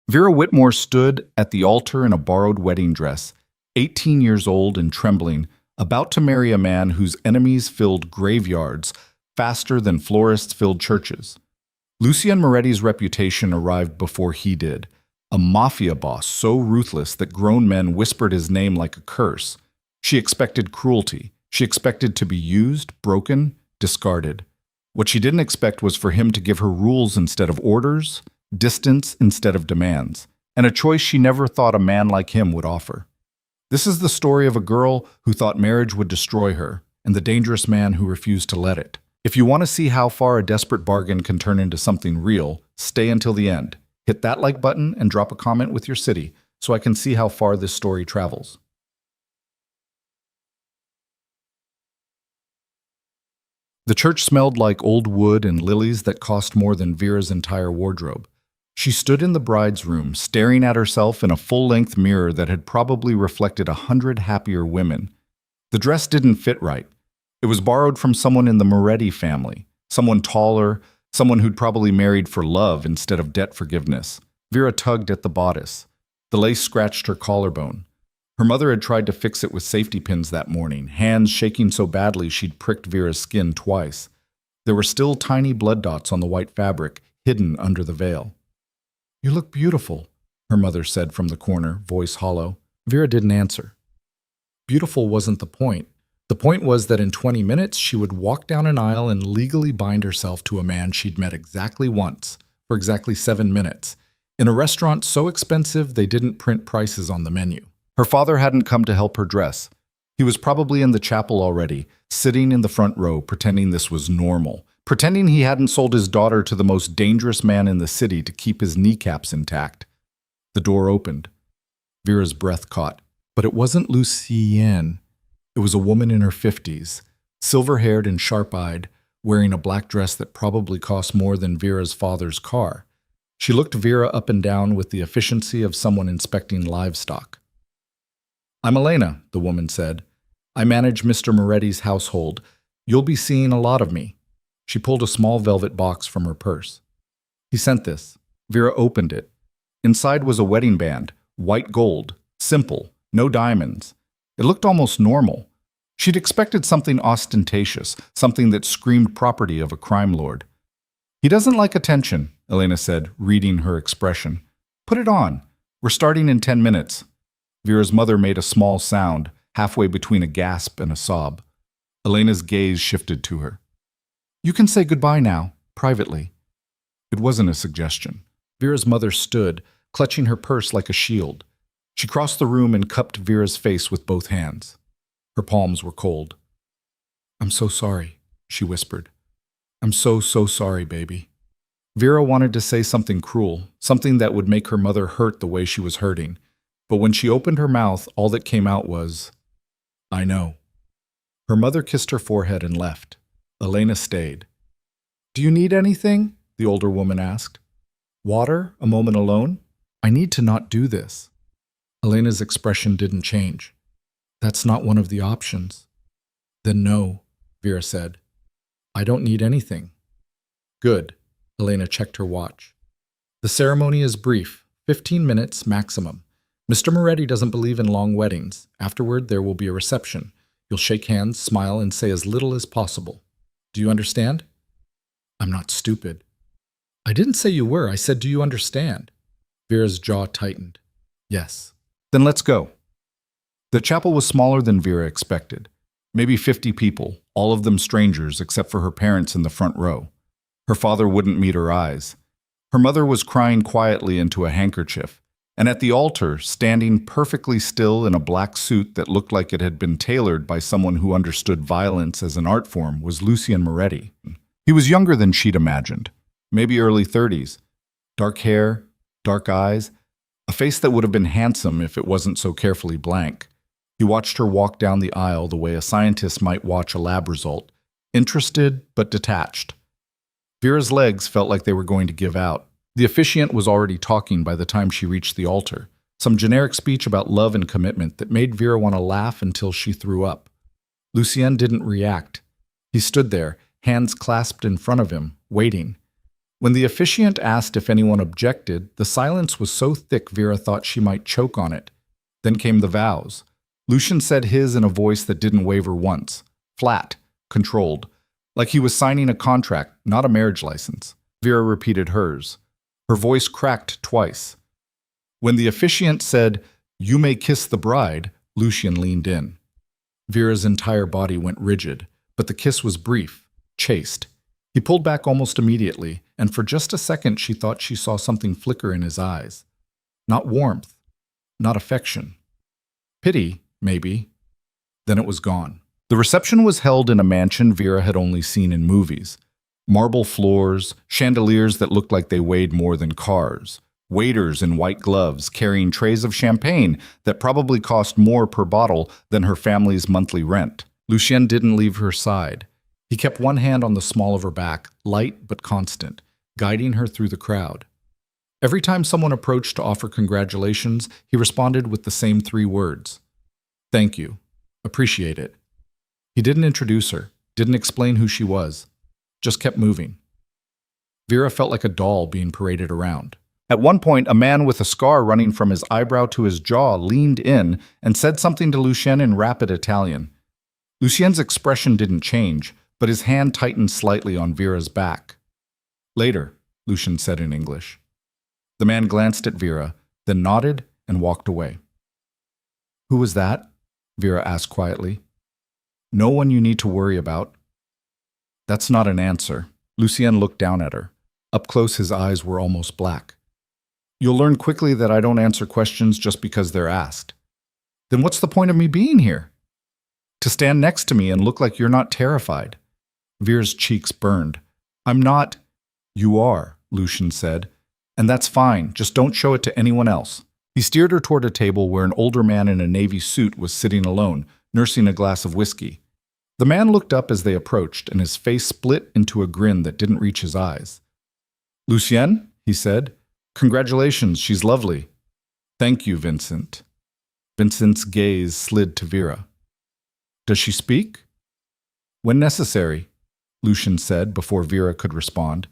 Vera Whitmore stood at the altar in a borrowed wedding dress, 18 years old and trembling, about to marry a man whose enemies filled graveyards faster than florists filled churches. Lucien Moretti's reputation arrived before he did, a mafia boss so ruthless that grown men whispered his name like a curse. She expected cruelty. She expected to be used, broken, discarded. What she didn't expect was for him to give her rules instead of orders, distance instead of demands, and a choice she never thought a man like him would offer. This is the story of a girl who thought marriage would destroy her, and the dangerous man who refused to let it. If you want to see how far a desperate bargain can turn into something real, stay until the end. Hit that like button and drop a comment with your city so I can see how far this story travels. The church smelled like old wood and lilies that cost more than Vera's entire wardrobe. She stood in the bride's room, staring at herself in a full-length mirror that had probably reflected 100 happier women. The dress didn't fit right. It was borrowed from someone in the Moretti family, someone taller, someone who'd probably married for love instead of debt forgiveness. Vera tugged at the bodice. The lace scratched her collarbone. Her mother had tried to fix it with safety pins that morning, hands shaking so badly she'd pricked Vera's skin twice. There were still tiny blood dots on the white fabric, hidden under the veil. "You look beautiful," her mother said from the corner, voice hollow. Vera didn't answer. Beautiful wasn't the point. The point was that in 20 minutes she would walk down an aisle and legally bind herself to a man she'd met exactly once, for exactly 7 minutes, in a restaurant so expensive they didn't print prices on the menu. Her father hadn't come to help her dress. He was probably in the chapel already, sitting in the front row, pretending this was normal, pretending he hadn't sold his daughter to the most dangerous man in the city to keep his kneecaps intact. The door opened. Vera's breath caught. But it wasn't Lucienne. It was a woman in her 50s, silver-haired and sharp-eyed, wearing a black dress that probably cost more than Vera's father's car. She looked Vera up and down with the efficiency of someone inspecting livestock. "I'm Elena," the woman said. "I manage Mr. Moretti's household. You'll be seeing a lot of me." She pulled a small velvet box from her purse. "He sent this." Vera opened it. Inside was a wedding band, white gold, simple, no diamonds. It looked almost normal. She'd expected something ostentatious, something that screamed property of a crime lord. "He doesn't like attention," Elena said, reading her expression. "Put it on. We're starting in 10 minutes. Vera's mother made a small sound, halfway between a gasp and a sob. Elena's gaze shifted to her. "You can say goodbye now, privately." It wasn't a suggestion. Vera's mother stood, clutching her purse like a shield. She crossed the room and cupped Vera's face with both hands. Her palms were cold. "I'm so sorry," she whispered. "I'm so sorry, baby." Vera wanted to say something cruel, something that would make her mother hurt the way she was hurting. But when she opened her mouth, all that came out was, "I know." Her mother kissed her forehead and left. Elena stayed. "Do you need anything?" the older woman asked. "Water? A moment alone? I need to not do this." Elena's expression didn't change. "That's not one of the options." "Then no," Vera said. "I don't need anything." "Good." Elena checked her watch. "The ceremony is brief, 15 minutes maximum. Mr. Moretti doesn't believe in long weddings. Afterward, there will be a reception. You'll shake hands, smile, and say as little as possible. Do you understand?" "I'm not stupid." "I didn't say you were. I said, do you understand?" Vera's jaw tightened. "Yes." "Then let's go." The chapel was smaller than Vera expected. Maybe 50 people, all of them strangers except for her parents in the front row. Her father wouldn't meet her eyes. Her mother was crying quietly into a handkerchief. And at the altar, standing perfectly still in a black suit that looked like it had been tailored by someone who understood violence as an art form, was Lucien Moretti. He was younger than she'd imagined, maybe early 30s. Dark hair, dark eyes, a face that would have been handsome if it wasn't so carefully blank. He watched her walk down the aisle the way a scientist might watch a lab result, interested but detached. Vera's legs felt like they were going to give out. The officiant was already talking by the time she reached the altar, some generic speech about love and commitment that made Vera want to laugh until she threw up. Lucien didn't react. He stood there, hands clasped in front of him, waiting. When the officiant asked if anyone objected, the silence was so thick Vera thought she might choke on it. Then came the vows. Lucian said his in a voice that didn't waver once. Flat, controlled, like he was signing a contract, not a marriage license. Vera repeated hers. Her voice cracked twice. When the officiant said, "You may kiss the bride," Lucian leaned in. Vera's entire body went rigid, but the kiss was brief, chaste. He pulled back almost immediately, and for just a second she thought she saw something flicker in his eyes. Not warmth, not affection. Pity, maybe. Then it was gone. The reception was held in a mansion Vera had only seen in movies. Marble floors, chandeliers that looked like they weighed more than cars, waiters in white gloves carrying trays of champagne that probably cost more per bottle than her family's monthly rent. Lucien didn't leave her side. He kept one hand on the small of her back, light but constant, guiding her through the crowd. Every time someone approached to offer congratulations, he responded with the same 3 words. Thank you. Appreciate it. He didn't introduce her, didn't explain who she was, just kept moving. Vera felt like a doll being paraded around. At one point, a man with a scar running from his eyebrow to his jaw leaned in and said something to Lucien in rapid Italian. Lucien's expression didn't change, but his hand tightened slightly on Vera's back. Later, Lucien said in English. The man glanced at Vera, then nodded and walked away. Who was that? Vera asked quietly. No one you need to worry about. That's not an answer. Lucien looked down at her. Up close, his eyes were almost black. You'll learn quickly that I don't answer questions just because they're asked. Then what's the point of me being here? To stand next to me and look like you're not terrified. Vera's cheeks burned. I'm not. You are, Lucien said. And that's fine, just don't show it to anyone else. He steered her toward a table where an older man in a navy suit was sitting alone, nursing a glass of whiskey. The man looked up as they approached, and his face split into a grin that didn't reach his eyes. Lucien, he said, congratulations, she's lovely. Thank you, Vincent. Vincent's gaze slid to Vera. Does she speak? When necessary, Lucien said before Vera could respond.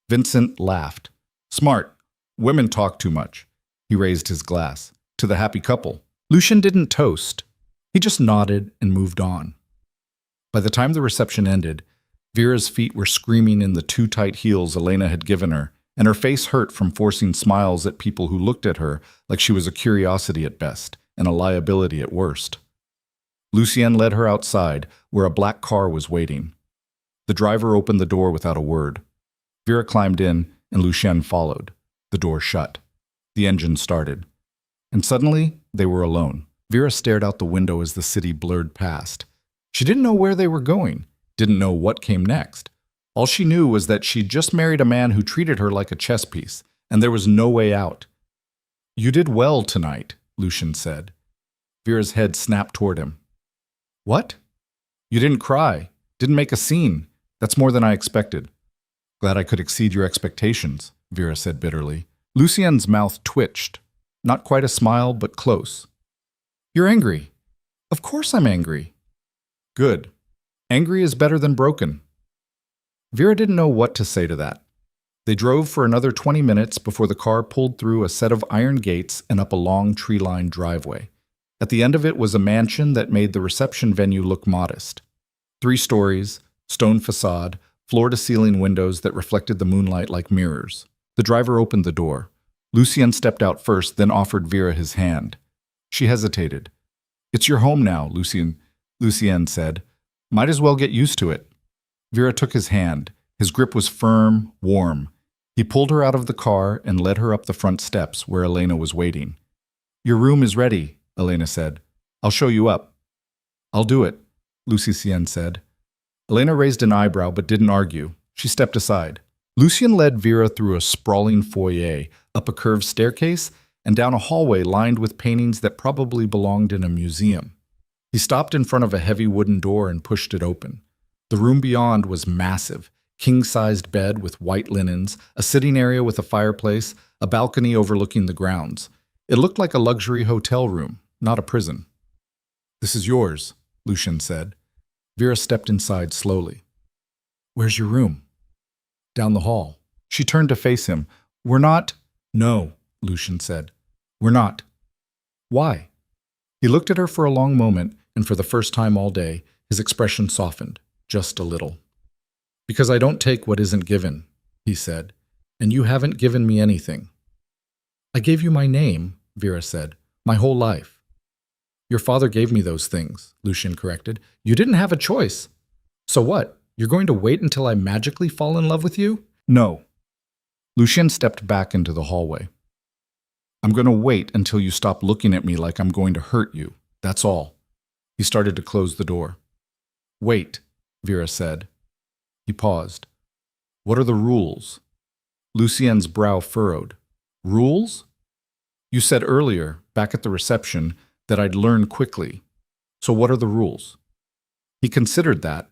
Vincent laughed. Smart. Women talk too much. He raised his glass. To the happy couple. Lucien didn't toast. He just nodded and moved on. By the time the reception ended, Vera's feet were screaming in the too tight heels Elena had given her, and her face hurt from forcing smiles at people who looked at her like she was a curiosity at best and a liability at worst. Lucien led her outside, where a black car was waiting. The driver opened the door without a word. Vera climbed in, and Lucien followed. The door shut. The engine started. And suddenly, they were alone. Vera stared out the window as the city blurred past. She didn't know where they were going, didn't know what came next. All she knew was that she'd just married a man who treated her like a chess piece, and there was no way out. You did well tonight, Lucien said. Vera's head snapped toward him. What? You didn't cry, didn't make a scene. That's more than I expected. Glad I could exceed your expectations, Vera said bitterly. Lucien's mouth twitched. Not quite a smile, but close. You're angry. Of course I'm angry. Good. Angry is better than broken. Vera didn't know what to say to that. They drove for another 20 minutes before the car pulled through a set of iron gates and up a long tree-lined driveway. At the end of it was a mansion that made the reception venue look modest. 3 stories, stone facade, floor-to-ceiling windows that reflected the moonlight like mirrors. The driver opened the door. Lucien stepped out first, then offered Vera his hand. She hesitated. It's your home now, Lucien said. Might as well get used to it. Vera took his hand. His grip was firm, warm. He pulled her out of the car and led her up the front steps where Elena was waiting. Your room is ready, Elena said. I'll show you up. I'll do it, Lucien said. Elena raised an eyebrow but didn't argue. She stepped aside. Lucien led Vera through a sprawling foyer, up a curved staircase, and down a hallway lined with paintings that probably belonged in a museum. He stopped in front of a heavy wooden door and pushed it open. The room beyond was massive, king-sized bed with white linens, a sitting area with a fireplace, a balcony overlooking the grounds. It looked like a luxury hotel room, not a prison. This is yours, Lucien said. Vera stepped inside slowly. Where's your room? Down the hall. She turned to face him. We're not. No, Lucian said. We're not. Why? He looked at her for a long moment, and for the first time all day, his expression softened, just a little. Because I don't take what isn't given, he said, and you haven't given me anything. I gave you my name, Vera said, my whole life. Your father gave me those things, Lucian corrected. You didn't have a choice. So what? You're going to wait until I magically fall in love with you? No. Lucian stepped back into the hallway. I'm going to wait until you stop looking at me like I'm going to hurt you. That's all. He started to close the door. Wait, Vera said. He paused. What are the rules? Lucien's brow furrowed. Rules? You said earlier, back at the reception, that I'd learn quickly. So what are the rules? He considered that.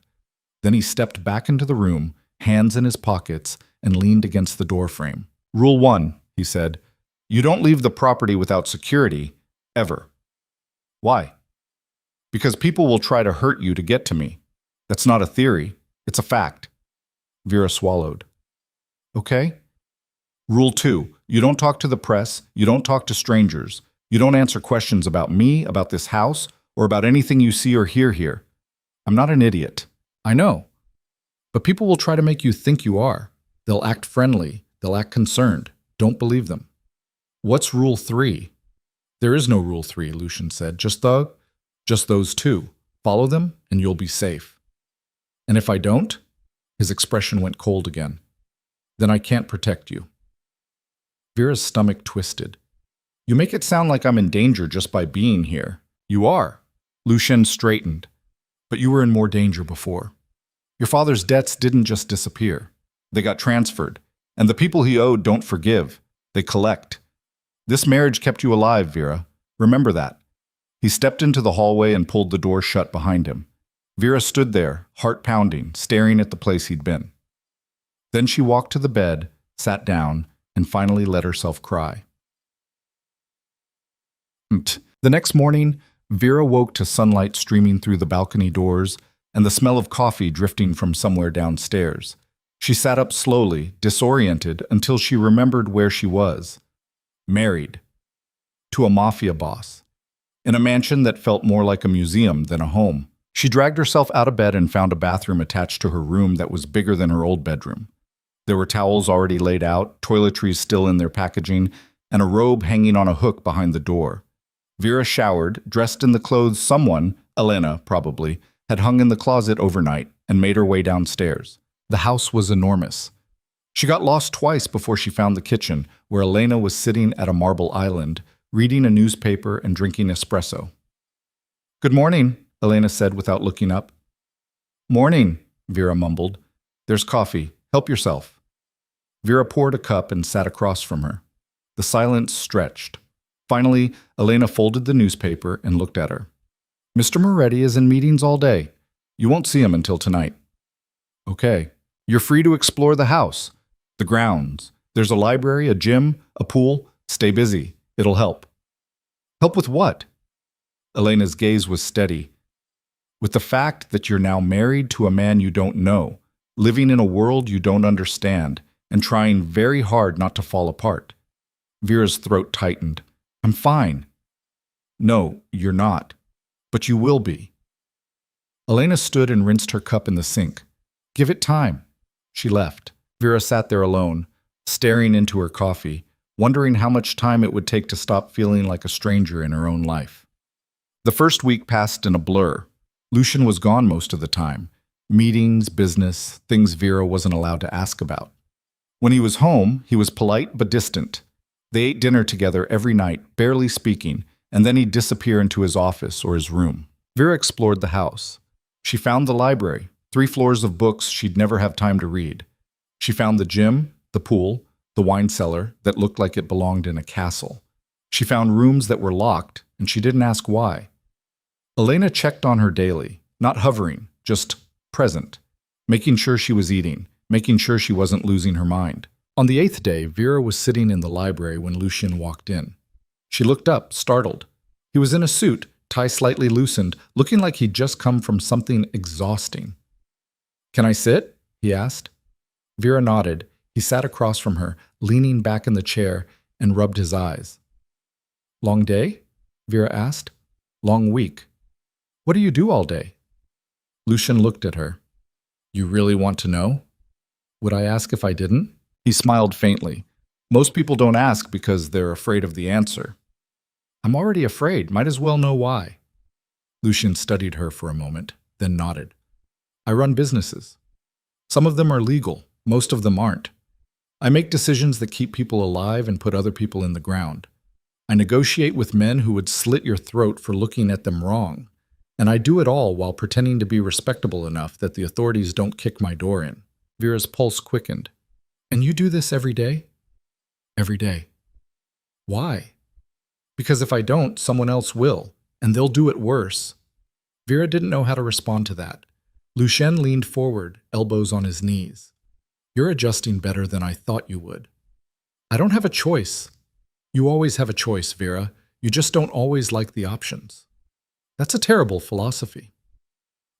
Then he stepped back into the room, hands in his pockets, and leaned against the doorframe. Rule 1, he said. You don't leave the property without security, ever. Why? Because people will try to hurt you to get to me. That's not a theory. It's a fact. Vera swallowed. Okay. Rule 2, you don't talk to the press, you don't talk to strangers, you don't answer questions about me, about this house, or about anything you see or hear here. I'm not an idiot. I know. But people will try to make you think you are. They'll act friendly, they'll act concerned. Don't believe them. What's Rule 3? There is no Rule 3, Lucian said. Just those two. Follow them, and you'll be safe. And if I don't? His expression went cold again. Then I can't protect you. Vera's stomach twisted. You make it sound like I'm in danger just by being here. You are. Lucian straightened. But you were in more danger before. Your father's debts didn't just disappear. They got transferred. And the people he owed don't forgive. They collect. This marriage kept you alive, Vera. Remember that. He stepped into the hallway and pulled the door shut behind him. Vera stood there, heart pounding, staring at the place he'd been. Then she walked to the bed, sat down, and finally let herself cry. The next morning, Vera woke to sunlight streaming through the balcony doors and the smell of coffee drifting from somewhere downstairs. She sat up slowly, disoriented, until she remembered where she was. Married. To a mafia boss. In a mansion that felt more like a museum than a home. She dragged herself out of bed and found a bathroom attached to her room that was bigger than her old bedroom. There were towels already laid out, toiletries still in their packaging, and a robe hanging on a hook behind the door. Vera showered, dressed in the clothes someone, Elena probably, had hung in the closet overnight, and made her way downstairs. The house was enormous. She got lost twice before she found the kitchen, where Elena was sitting at a marble island, reading a newspaper and drinking espresso. Good morning, Elena said without looking up. Morning, Vera mumbled. There's coffee. Help yourself. Vera poured a cup and sat across from her. The silence stretched. Finally, Elena folded the newspaper and looked at her. Mr. Moretti is in meetings all day. You won't see him until tonight. Okay. You're free to explore the house, the grounds. There's a library, a gym, a pool. Stay busy. It'll help. Help with what? Elena's gaze was steady. With the fact that you're now married to a man you don't know, living in a world you don't understand, and trying very hard not to fall apart. Vera's throat tightened. I'm fine. No, you're not. But you will be. Elena stood and rinsed her cup in the sink. Give it time. She left. Vera sat there alone, staring into her coffee, wondering how much time it would take to stop feeling like a stranger in her own life. The first week passed in a blur. Lucian was gone most of the time. Meetings, business, things Vera wasn't allowed to ask about. When he was home, he was polite but distant. They ate dinner together every night, barely speaking, and then he'd disappear into his office or his room. Vera explored the house. She found the library, 3 floors of books she'd never have time to read. She found the gym, the pool, the wine cellar that looked like it belonged in a castle. She found rooms that were locked, and she didn't ask why. Elena checked on her daily, not hovering, just present, making sure she was eating, making sure she wasn't losing her mind. On the 8th day, Vera was sitting in the library when Lucian walked in. She looked up, startled. He was in a suit, tie slightly loosened, looking like he'd just come from something exhausting. Can I sit? He asked. Vera nodded. He sat across from her, leaning back in the chair, and rubbed his eyes. Long day? Vera asked. Long week. What do you do all day? Lucian looked at her. You really want to know? Would I ask if I didn't? He smiled faintly. Most people don't ask because they're afraid of the answer. I'm already afraid. Might as well know why. Lucian studied her for a moment, then nodded. I run businesses. Some of them are legal. Most of them aren't. I make decisions that keep people alive and put other people in the ground. I negotiate with men who would slit your throat for looking at them wrong. And I do it all while pretending to be respectable enough that the authorities don't kick my door in. Vera's pulse quickened. And you do this every day? Every day. Why? Because if I don't, someone else will, and they'll do it worse. Vera didn't know how to respond to that. Lucien leaned forward, elbows on his knees. You're adjusting better than I thought you would. I don't have a choice. You always have a choice, Vera. You just don't always like the options. That's a terrible philosophy.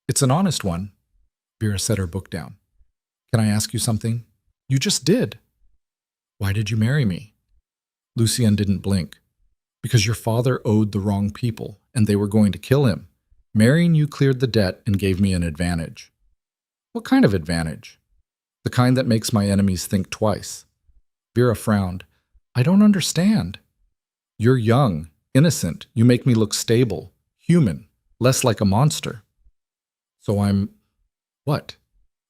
It's an honest one. Vera set her book down. Can I ask you something? You just did. Why did you marry me? Lucien didn't blink. Because your father owed the wrong people, and they were going to kill him. Marrying you cleared the debt and gave me an advantage. What kind of advantage? The kind that makes my enemies think twice. Vera frowned. I don't understand. You're young, innocent. You make me look stable, human, less like a monster. So I'm, what?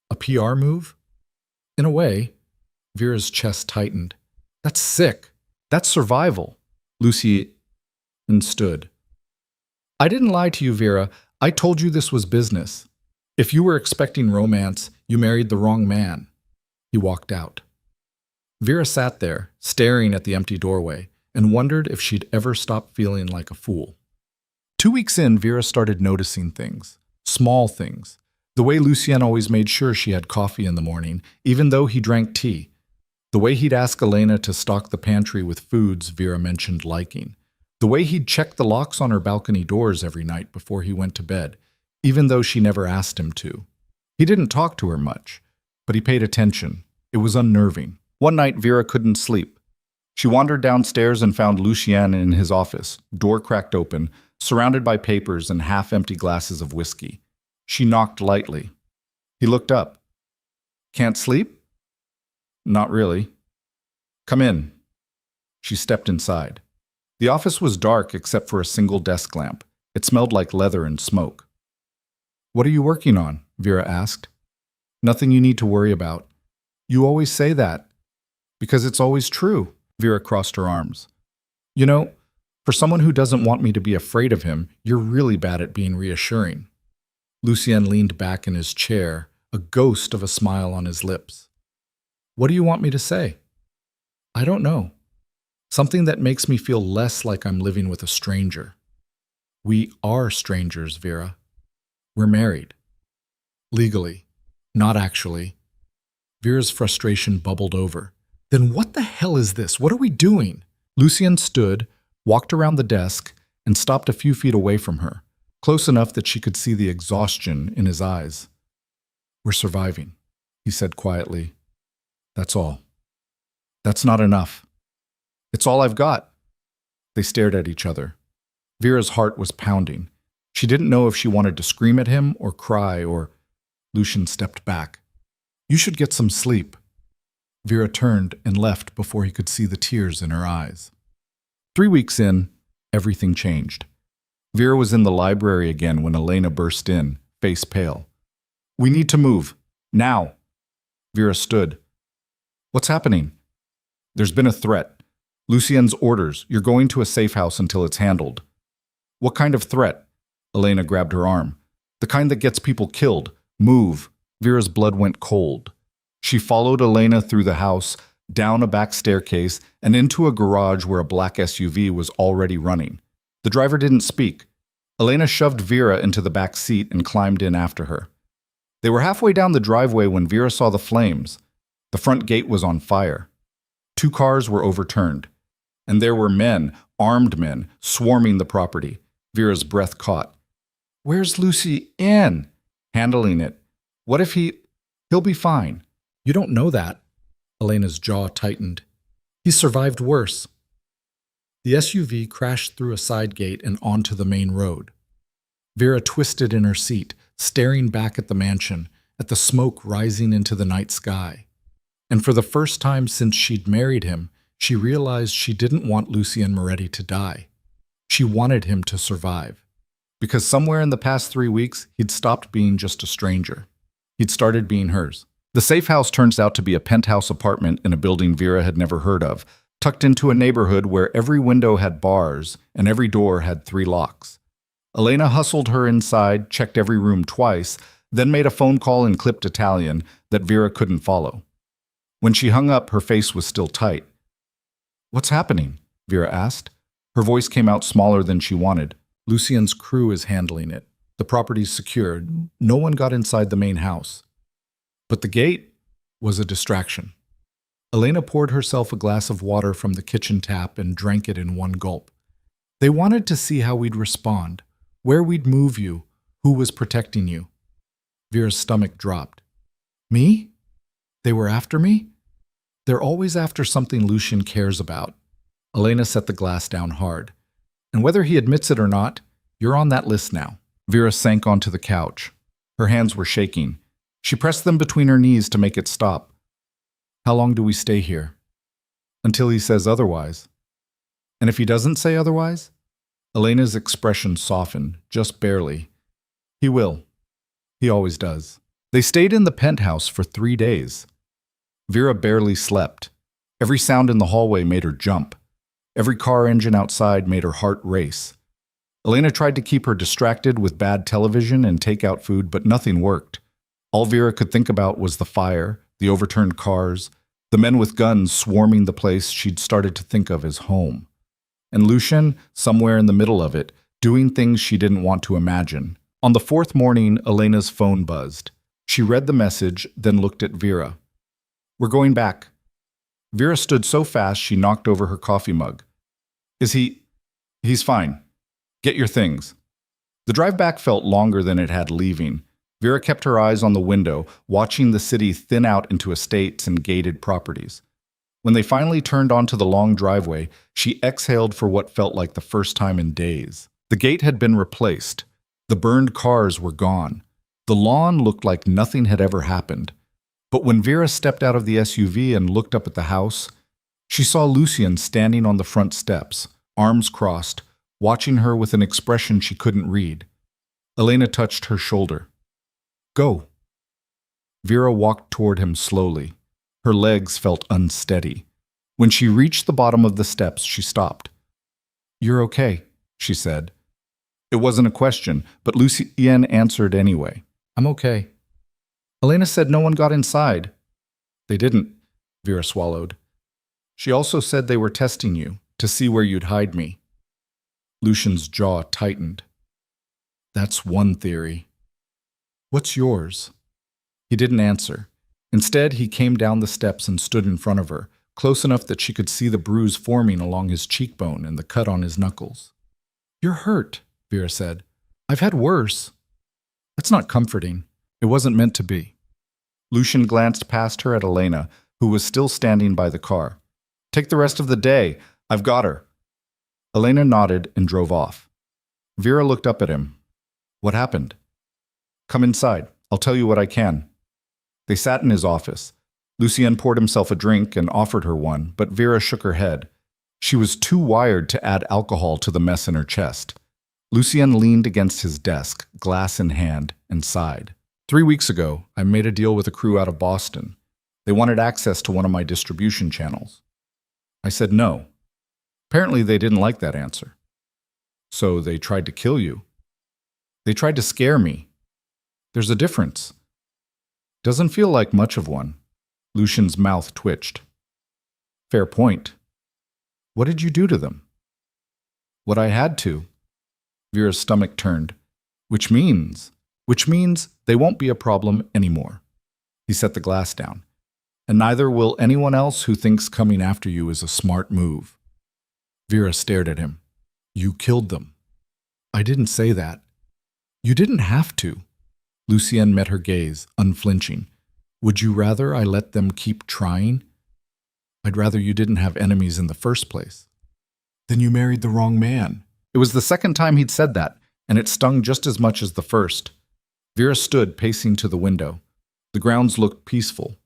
A PR move? In a way. Vera's chest tightened. That's sick. That's survival. Lucien stood. I didn't lie to you, Vera. I told you this was business. If you were expecting romance, you married the wrong man. He walked out. Vera sat there, staring at the empty doorway, and wondered if she'd ever stop feeling like a fool. 2 weeks in, Vera started noticing things. Small things. The way Lucien always made sure she had coffee in the morning, even though he drank tea. The way he'd ask Elena to stock the pantry with foods Vera mentioned liking. The way he'd check the locks on her balcony doors every night before he went to bed, even though she never asked him to. He didn't talk to her much, but he paid attention. It was unnerving. One night, Vera couldn't sleep. She wandered downstairs and found Lucien in his office, door cracked open, surrounded by papers and half-empty glasses of whiskey. She knocked lightly. He looked up. Can't sleep? Not really. Come in. She stepped inside. The office was dark except for a single desk lamp. It smelled like leather and smoke. What are you working on? Vera asked. Nothing you need to worry about. You always say that. Because it's always true. Vera crossed her arms. You know, for someone who doesn't want me to be afraid of him, you're really bad at being reassuring. Lucien leaned back in his chair, a ghost of a smile on his lips. What do you want me to say? I don't know. Something that makes me feel less like I'm living with a stranger. We are strangers, Vera. We're married. Legally. Not actually. Vera's frustration bubbled over. Then what the hell is this? What are we doing? Lucien stood, walked around the desk, and stopped a few feet away from her, close enough that she could see the exhaustion in his eyes. We're surviving, he said quietly. That's all. That's not enough. It's all I've got. They stared at each other. Vera's heart was pounding. She didn't know if she wanted to scream at him or cry or... Lucien stepped back. You should get some sleep. Vera turned and left before he could see the tears in her eyes. 3 weeks in, everything changed. Vera was in the library again when Elena burst in, face pale. We need to move. Now. Vera stood. What's happening? There's been a threat. Lucien's orders. You're going to a safe house until it's handled. What kind of threat? Elena grabbed her arm. The kind that gets people killed. Move. Vera's blood went cold. She followed Elena through the house, down a back staircase, and into a garage where a black SUV was already running. The driver didn't speak. Elena shoved Vera into the back seat and climbed in after her. They were halfway down the driveway when Vera saw the flames. The front gate was on fire. 2 cars were overturned. And there were men, armed men, swarming the property. Vera's breath caught. Where's Lucien? Handling it. What if he'll be fine. You don't know that. Elena's jaw tightened. He survived worse. The SUV crashed through a side gate and onto the main road. Vera twisted in her seat, staring back at the mansion, at the smoke rising into the night sky. And for the first time since she'd married him, she realized she didn't want Lucien Moretti to die. She wanted him to survive. Because somewhere in the past 3 weeks, he'd stopped being just a stranger. He'd started being hers. The safe house turns out to be a penthouse apartment in a building Vera had never heard of, tucked into a neighborhood where every window had bars and every door had 3 locks. Elena hustled her inside, checked every room twice, then made a phone call in clipped Italian that Vera couldn't follow. When she hung up, her face was still tight. "What's happening?" Vera asked. Her voice came out smaller than she wanted. "Lucien's crew is handling it. The property's secured. No one got inside the main house. But the gate was a distraction." Elena poured herself a glass of water from the kitchen tap and drank it in one gulp. "They wanted to see how we'd respond, where we'd move you, who was protecting you." Vera's stomach dropped. "Me? They were after me? They're always after something Lucien cares about." Elena set the glass down hard. "And whether he admits it or not, you're on that list now." Vera sank onto the couch. Her hands were shaking. She pressed them between her knees to make it stop. "How long do we stay here?" "Until he says otherwise." "And if he doesn't say otherwise?" Elena's expression softened, just barely. "He will. He always does." They stayed in the penthouse for 3 days. Vera barely slept. Every sound in the hallway made her jump. Every car engine outside made her heart race. Elena tried to keep her distracted with bad television and takeout food, but nothing worked. All Vera could think about was the fire, the overturned cars, the men with guns swarming the place she'd started to think of as home. And Lucien, somewhere in the middle of it, doing things she didn't want to imagine. On the 4th morning, Elena's phone buzzed. She read the message, then looked at Vera. "We're going back." Vera stood so fast she knocked over her coffee mug. "Is he? He's fine. Get your things." The drive back felt longer than it had leaving. Vera kept her eyes on the window, watching the city thin out into estates and gated properties. When they finally turned onto the long driveway, she exhaled for what felt like the first time in days. The gate had been replaced. The burned cars were gone. The lawn looked like nothing had ever happened. But when Vera stepped out of the SUV and looked up at the house, she saw Lucien standing on the front steps, arms crossed, watching her with an expression she couldn't read. Elena touched her shoulder. "Go." Vera walked toward him slowly. Her legs felt unsteady. When she reached the bottom of the steps, she stopped. "You're okay," she said. It wasn't a question, but Lucien answered anyway. "I'm okay." Elena said no one got inside. "They didn't," Vera swallowed. "She also said they were testing you, to see where you'd hide me." Lucien's jaw tightened. "That's one theory. What's yours?" He didn't answer. Instead, he came down the steps and stood in front of her, close enough that she could see the bruise forming along his cheekbone and the cut on his knuckles. "You're hurt," Vera said. "I've had worse." "That's not comforting." It wasn't meant to be. Lucien glanced past her at Elena, who was still standing by the car. "Take the rest of the day. I've got her." Elena nodded and drove off. Vera looked up at him. "What happened?" "Come inside. I'll tell you what I can." They sat in his office. Lucien poured himself a drink and offered her one, but Vera shook her head. She was too wired to add alcohol to the mess in her chest. Lucien leaned against his desk, glass in hand, and sighed. 3 weeks ago, I made a deal with a crew out of Boston. They wanted access to one of my distribution channels. I said no. Apparently, they didn't like that answer. So they tried to kill you. They tried to scare me. There's a difference. Doesn't feel like much of one. Lucien's mouth twitched. Fair point. What did you do to them? What I had to. Vera's stomach turned. Which means they won't be a problem anymore. He set the glass down. And neither will anyone else who thinks coming after you is a smart move. Vera stared at him. You killed them. I didn't say that. You didn't have to. Lucien met her gaze, unflinching. Would you rather I let them keep trying? I'd rather you didn't have enemies in the first place. Then you married the wrong man. It was the second time he'd said that, and it stung just as much as the first. Vera stood pacing to the window. The grounds looked peaceful,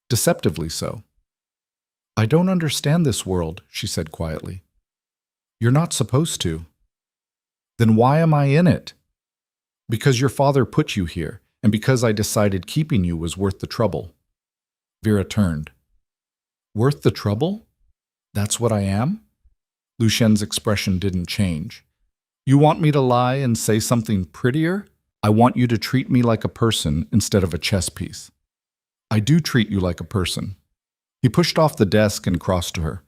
deceptively so. I don't understand this world, she said quietly. You're not supposed to. Then why am I in it? Because your father put you here, and because I decided keeping you was worth the trouble. Vera turned. Worth the trouble? That's what I am? Lucien's expression didn't change. You want me to lie and say something prettier? I want you to treat me like a person instead of a chess piece. I do treat you like a person. He pushed off the desk and crossed to her.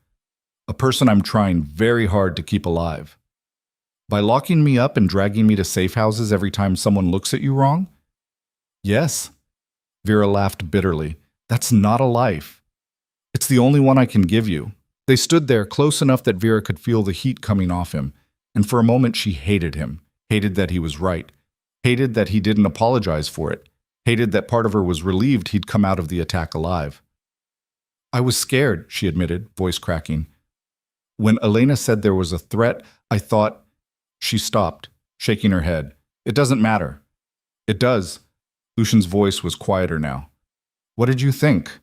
A person I'm trying very hard to keep alive. By locking me up and dragging me to safe houses every time someone looks at you wrong? Yes. Vera laughed bitterly. That's not a life. It's the only one I can give you. They stood there close enough that Vera could feel the heat coming off him, and for a moment she hated him, hated that he was right, hated that he didn't apologize for it, hated that part of her was relieved he'd come out of the attack alive. I was scared, she admitted, voice cracking. When Elena said there was a threat, I thought... She stopped, shaking her head. It doesn't matter. It does. Lucien's voice was quieter now. What did you think?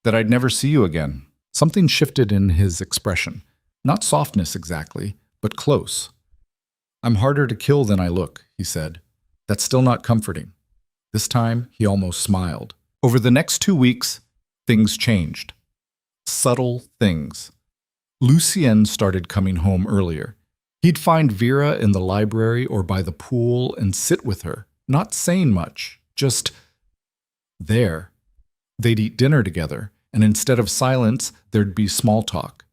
That I'd never see you again. Something shifted in his expression. Not softness exactly, but close. I'm harder to kill than I look, he said. That's still not comforting. This time, he almost smiled. Over the next 2 weeks, things changed. Subtle things. Lucien started coming home earlier. He'd find Vera in the library or by the pool and sit with her, not saying much, just there. They'd eat dinner together, and instead of silence, there'd be small talk.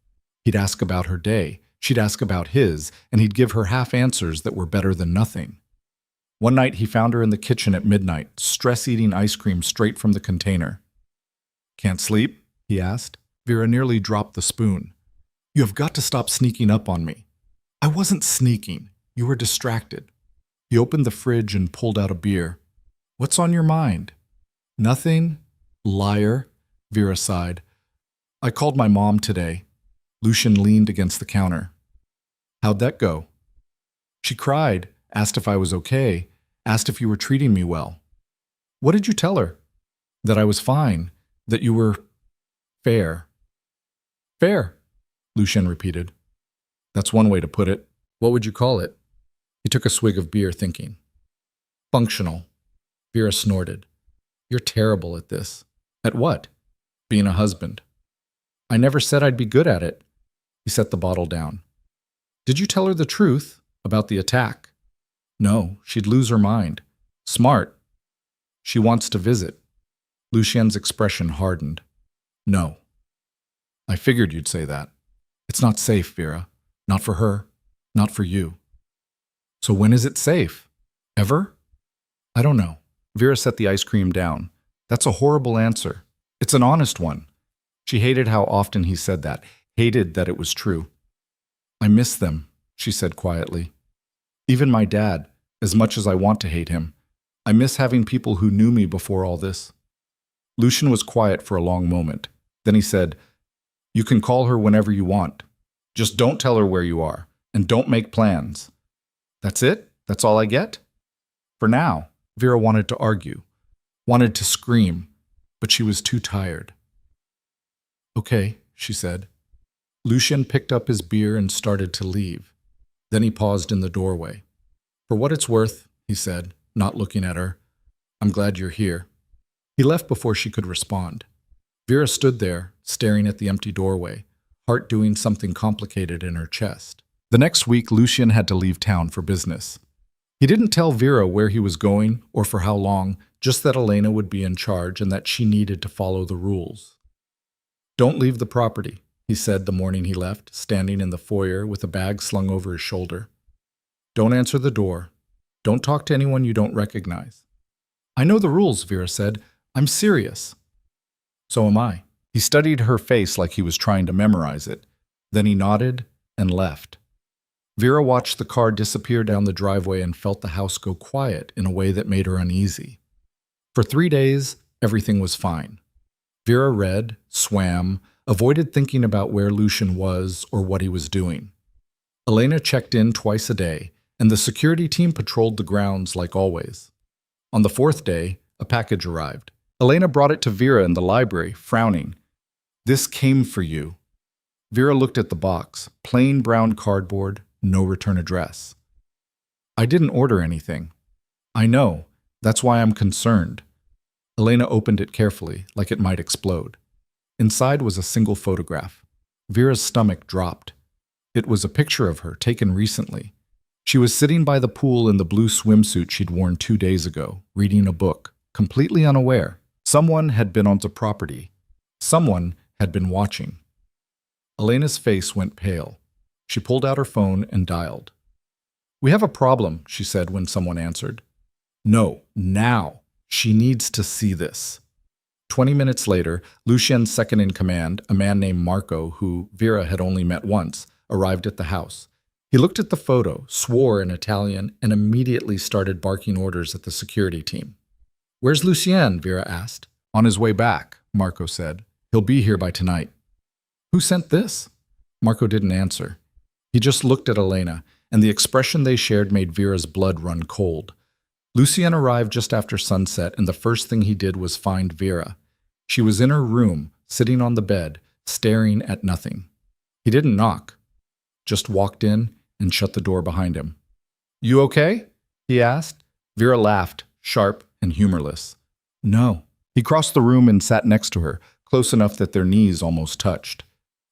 He'd ask about her day, she'd ask about his, and he'd give her half answers that were better than nothing. One night he found her in the kitchen at midnight, stress-eating ice cream straight from the container. Can't sleep? He asked. Vera nearly dropped the spoon. You have got to stop sneaking up on me. I wasn't sneaking. You were distracted. He opened the fridge and pulled out a beer. What's on your mind? Nothing. Liar, Vera sighed. I called my mom today. Lucien leaned against the counter. How'd that go? She cried, asked if I was okay, asked if you were treating me well. What did you tell her? That I was fine, that you were fair. Fair, Lucien repeated. That's one way to put it. What would you call it? He took a swig of beer, thinking. Functional. Vera snorted. You're terrible at this. At what? Being a husband. I never said I'd be good at it. He set the bottle down. Did you tell her the truth about the attack? No, she'd lose her mind. Smart. She wants to visit. Lucien's expression hardened. No. I figured you'd say that. It's not safe, Vera. Not for her. Not for you. So when is it safe? Ever? I don't know. Vera set the ice cream down. That's a horrible answer. It's an honest one. She hated how often he said that, hated that it was true. I miss them, she said quietly. Even my dad, as much as I want to hate him. I miss having people who knew me before all this. Lucien was quiet for a long moment. Then he said, You can call her whenever you want. Just don't tell her where you are, and don't make plans. That's it? That's all I get? For now, Vera wanted to argue, wanted to scream, but she was too tired. Okay, she said. Lucien picked up his beer and started to leave. Then he paused in the doorway. For what it's worth, he said, not looking at her, I'm glad you're here. He left before she could respond. Vera stood there, staring at the empty doorway, heart doing something complicated in her chest. The next week, Lucien had to leave town for business. He didn't tell Vera where he was going or for how long, just that Elena would be in charge and that she needed to follow the rules. Don't leave the property, he said the morning he left, standing in the foyer with a bag slung over his shoulder. Don't answer the door. Don't talk to anyone you don't recognize. I know the rules, Vera said. I'm serious. So am I. He studied her face like he was trying to memorize it. Then he nodded and left. Vera watched the car disappear down the driveway and felt the house go quiet in a way that made her uneasy. For 3 days, everything was fine. Vera read, swam, avoided thinking about where Lucian was or what he was doing. Elena checked in twice a day, and the security team patrolled the grounds like always. On the fourth day, a package arrived. Elena brought it to Vera in the library, frowning. "This came for you." Vera looked at the box, plain brown cardboard, no return address. "I didn't order anything." "I know. That's why I'm concerned." Elena opened it carefully, like it might explode. Inside was a single photograph. Vera's stomach dropped. It was a picture of her, taken recently. She was sitting by the pool in the blue swimsuit she'd worn 2 days ago, reading a book, completely unaware. Someone had been onto property. Someone had been watching. Elena's face went pale. She pulled out her phone and dialed. "We have a problem," she said when someone answered. "No, now. She needs to see this." 20 minutes later, Lucien's second-in-command, a man named Marco, who Vera had only met once, arrived at the house. He looked at the photo, swore in Italian, and immediately started barking orders at the security team. "Where's Lucien?" Vera asked. "On his way back," Marco said. "He'll be here by tonight." "Who sent this?" Marco didn't answer. He just looked at Elena, and the expression they shared made Vera's blood run cold. Lucien arrived just after sunset, and the first thing he did was find Vera. She was in her room, sitting on the bed, staring at nothing. He didn't knock, just walked in and shut the door behind him. "You okay?" he asked. Vera laughed, sharp and humorless. "No." He crossed the room and sat next to her, close enough that their knees almost touched.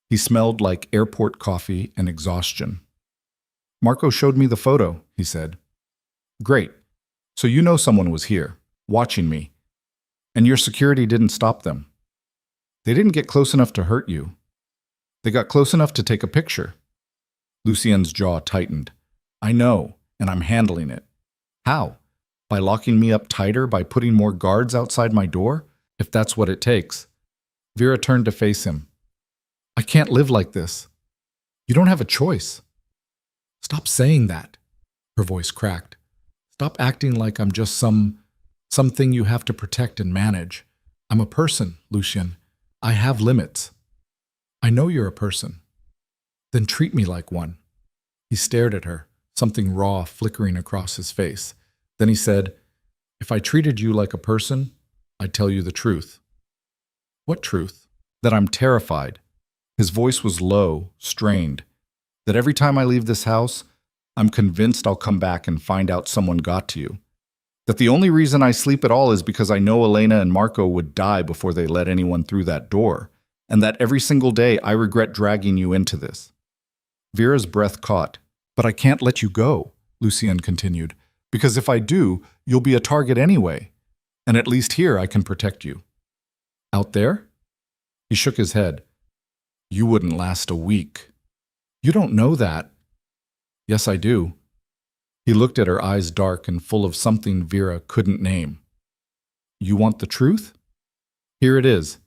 He smelled like airport coffee and exhaustion. "Marco showed me the photo," he said. "Great. So you know someone was here, watching me. And your security didn't stop them. They didn't get close enough to hurt you. They got close enough to take a picture." Lucien's jaw tightened. "I know, and I'm handling it." "How? By locking me up tighter, by putting more guards outside my door? If that's what it takes." Vera turned to face him. "I can't live like this. You don't have a choice." "Stop saying that." Her voice cracked. "Stop acting like I'm just something you have to protect and manage. I'm a person, Lucien. I have limits." "I know you're a person." "Then treat me like one." He stared at her, something raw flickering across his face. Then he said, "If I treated you like a person, I'd tell you the truth." "What truth?" "That I'm terrified." His voice was low, strained. "That every time I leave this house, I'm convinced I'll come back and find out someone got to you. That the only reason I sleep at all is because I know Elena and Marco would die before they let anyone through that door, and that every single day I regret dragging you into this." Vera's breath caught. "But I can't let you go," Lucien continued, "because if I do, you'll be a target anyway. And at least here I can protect you." "Out there?" He shook his head. "You wouldn't last a week." "You don't know that." "Yes, I do." He looked at her, eyes dark and full of something Vera couldn't name. "You want the truth? Here it is.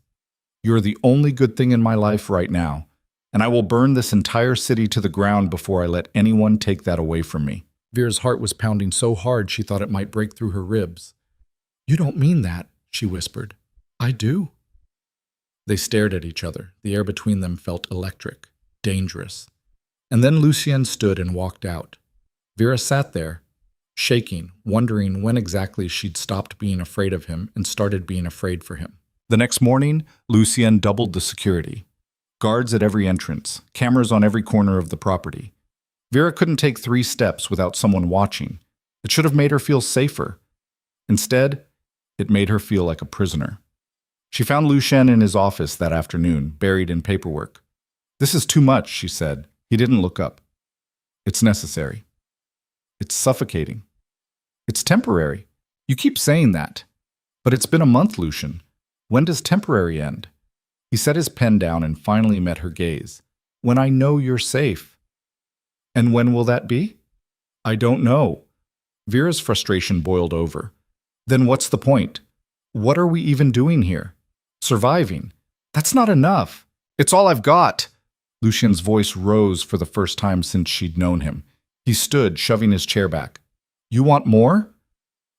You're the only good thing in my life right now, and I will burn this entire city to the ground before I let anyone take that away from me." Vera's heart was pounding so hard she thought it might break through her ribs. "You don't mean that," she whispered. "I do." They stared at each other. The air between them felt electric, dangerous. And then Lucien stood and walked out. Vera sat there, shaking, wondering when exactly she'd stopped being afraid of him and started being afraid for him. The next morning, Lucien doubled the security. Guards at every entrance, cameras on every corner of the property. Vera couldn't take 3 steps without someone watching. It should have made her feel safer. Instead, it made her feel like a prisoner. She found Lucien in his office that afternoon, buried in paperwork. "This is too much," she said. He didn't look up. "It's necessary." "It's suffocating." "It's temporary." "You keep saying that." "But it's been a month, Lucien. When does temporary end?" He set his pen down and finally met her gaze. "When I know you're safe." "And when will that be?" "I don't know." Vera's frustration boiled over. "Then what's the point? What are we even doing here? Surviving. That's not enough. It's all I've got." Lucien's voice rose for the first time since she'd known him. He stood, shoving his chair back. "You want more?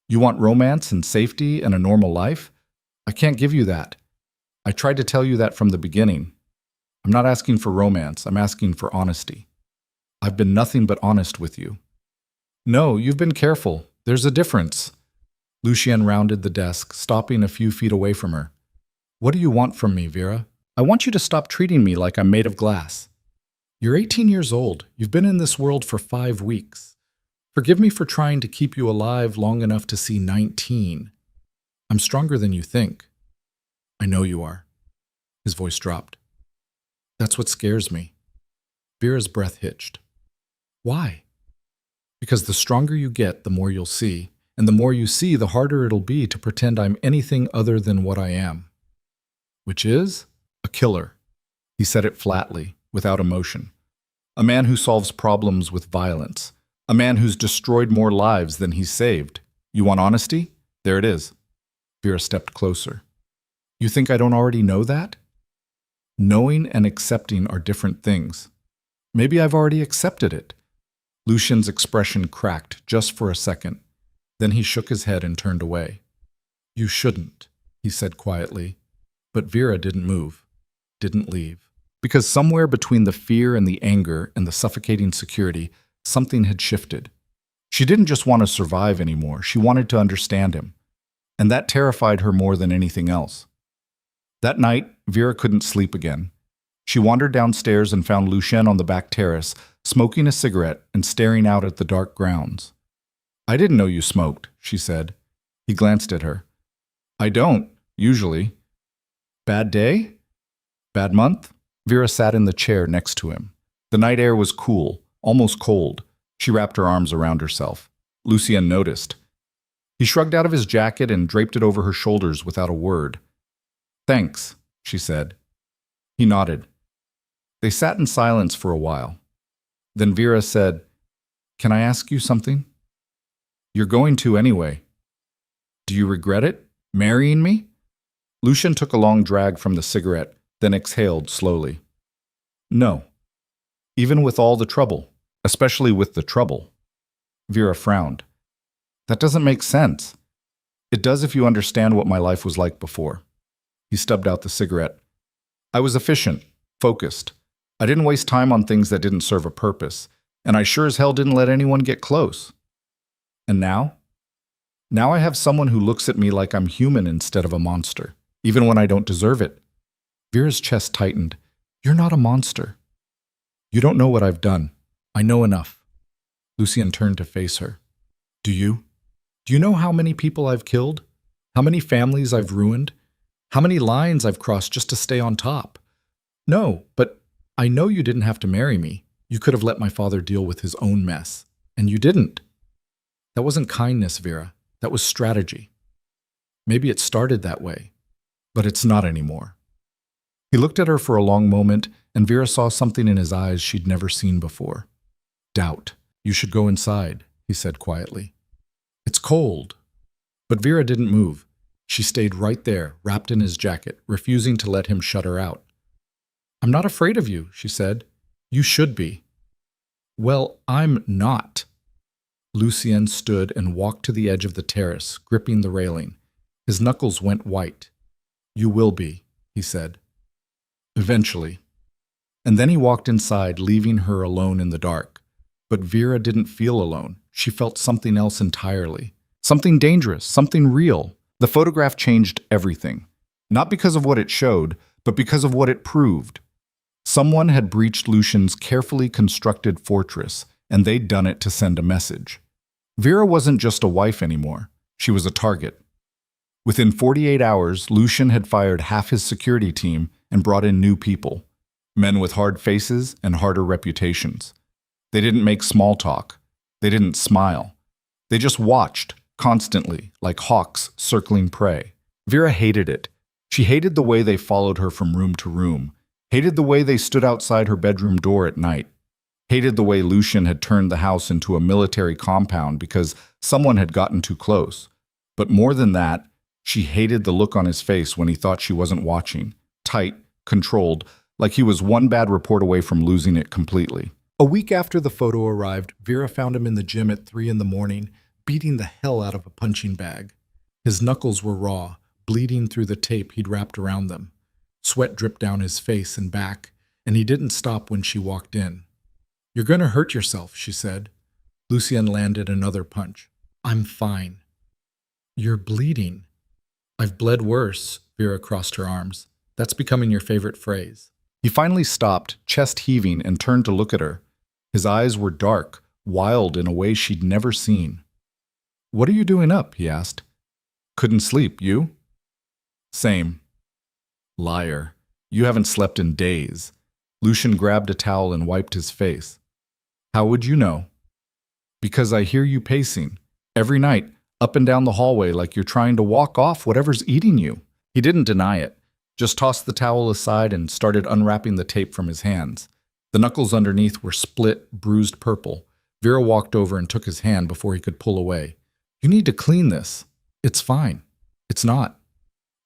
You want romance and safety and a normal life? I can't give you that. I tried to tell you that from the beginning. I'm not asking for romance. I'm asking for honesty. I've been nothing but honest with you. No, you've been careful. There's a difference. Lucien rounded the desk, stopping a few feet away from her. What do you want from me, Vera? I want you to stop treating me like I'm made of glass. You're 18 years old. You've been in this world for 5 weeks. Forgive me for trying to keep you alive long enough to see 19. I'm stronger than you think. I know you are. His voice dropped. That's what scares me. Vera's breath hitched. Why? Because the stronger you get, the more you'll see, and the more you see, the harder it'll be to pretend I'm anything other than what I am. Which is a killer. He said it flatly, without emotion. A man who solves problems with violence. A man who's destroyed more lives than he's saved. You want honesty? There it is. Vera stepped closer. You think I don't already know that? Knowing and accepting are different things. Maybe I've already accepted it. Lucien's expression cracked just for a second. Then he shook his head and turned away. You shouldn't, he said quietly. But Vera didn't move, didn't leave. Because somewhere between the fear and the anger and the suffocating security, something had shifted. She didn't just want to survive anymore, she wanted to understand him. And that terrified her more than anything else. That night, Vera couldn't sleep again. She wandered downstairs and found Lucien on the back terrace, smoking a cigarette and staring out at the dark grounds. I didn't know you smoked, she said. He glanced at her. I don't, usually. Bad day? Bad month? Vera sat in the chair next to him. The night air was cool, almost cold. She wrapped her arms around herself. Lucien noticed. He shrugged out of his jacket and draped it over her shoulders without a word. Thanks, she said. He nodded. They sat in silence for a while. Then Vera said, Can I ask you something? You're going to anyway. Do you regret it? Marrying me? Lucien took a long drag from the cigarette, then exhaled slowly. No. Even with all the trouble, especially with the trouble. Vera frowned. That doesn't make sense. It does if you understand what my life was like before. He stubbed out the cigarette. I was efficient, focused. I didn't waste time on things that didn't serve a purpose, and I sure as hell didn't let anyone get close. And now? Now I have someone who looks at me like I'm human instead of a monster, even when I don't deserve it. Vera's chest tightened. You're not a monster. You don't know what I've done. I know enough. Lucien turned to face her. Do you? Do you know how many people I've killed? How many families I've ruined? How many lines I've crossed just to stay on top? No, but I know you didn't have to marry me. You could have let my father deal with his own mess. And you didn't. That wasn't kindness, Vera. That was strategy. Maybe it started that way, but it's not anymore. He looked at her for a long moment, and Vera saw something in his eyes she'd never seen before. Doubt. You should go inside, he said quietly. It's cold. But Vera didn't move. She stayed right there, wrapped in his jacket, refusing to let him shut her out. I'm not afraid of you, she said. You should be. Well, I'm not. Lucien stood and walked to the edge of the terrace, gripping the railing. His knuckles went white. You will be, he said. Eventually. And then he walked inside, leaving her alone in the dark. But Vera didn't feel alone. She felt something else entirely. Something dangerous, something real. The photograph changed everything. Not because of what it showed, but because of what it proved. Someone had breached Lucien's carefully constructed fortress, and they'd done it to send a message. Vera wasn't just a wife anymore. She was a target. Within 48 hours, Lucien had fired half his security team and brought in new people. Men with hard faces and harder reputations. They didn't make small talk. They didn't smile. They just watched, constantly, like hawks circling prey. Vera hated it. She hated the way they followed her from room to room, hated the way they stood outside her bedroom door at night, hated the way Lucien had turned the house into a military compound because someone had gotten too close. But more than that, she hated the look on his face when he thought she wasn't watching, tight, controlled, like he was one bad report away from losing it completely. A week after the photo arrived, Vera found him in the gym at 3 a.m, beating the hell out of a punching bag. His knuckles were raw, bleeding through the tape he'd wrapped around them. Sweat dripped down his face and back, and he didn't stop when she walked in. "You're going to hurt yourself," she said. Lucien landed another punch. "I'm fine." "You're bleeding." "I've bled worse," Vera crossed her arms. "That's becoming your favorite phrase." He finally stopped, chest heaving, and turned to look at her. His eyes were dark, wild in a way she'd never seen. "What are you doing up?" he asked. "Couldn't sleep, you?" "Same." "Liar. You haven't slept in days." Lucien grabbed a towel and wiped his face. "How would you know?" "Because I hear you pacing. Every night, up and down the hallway like you're trying to walk off whatever's eating you." He didn't deny it, just tossed the towel aside and started unwrapping the tape from his hands. The knuckles underneath were split, bruised purple. Vera walked over and took his hand before he could pull away. "You need to clean this." "It's fine." "It's not."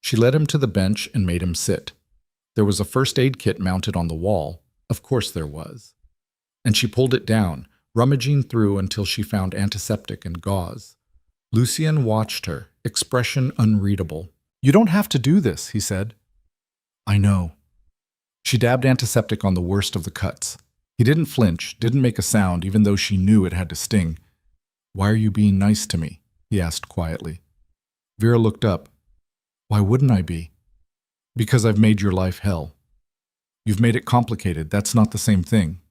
She led him to the bench and made him sit. There was a first aid kit mounted on the wall. Of course there was. And she pulled it down, rummaging through until she found antiseptic and gauze. Lucien watched her, expression unreadable. "You don't have to do this," he said. "I know." She dabbed antiseptic on the worst of the cuts. He didn't flinch, didn't make a sound, even though she knew it had to sting. "Why are you being nice to me?" he asked quietly. Vera looked up. "Why wouldn't I be?" "Because I've made your life hell." "You've made it complicated. That's not the same thing."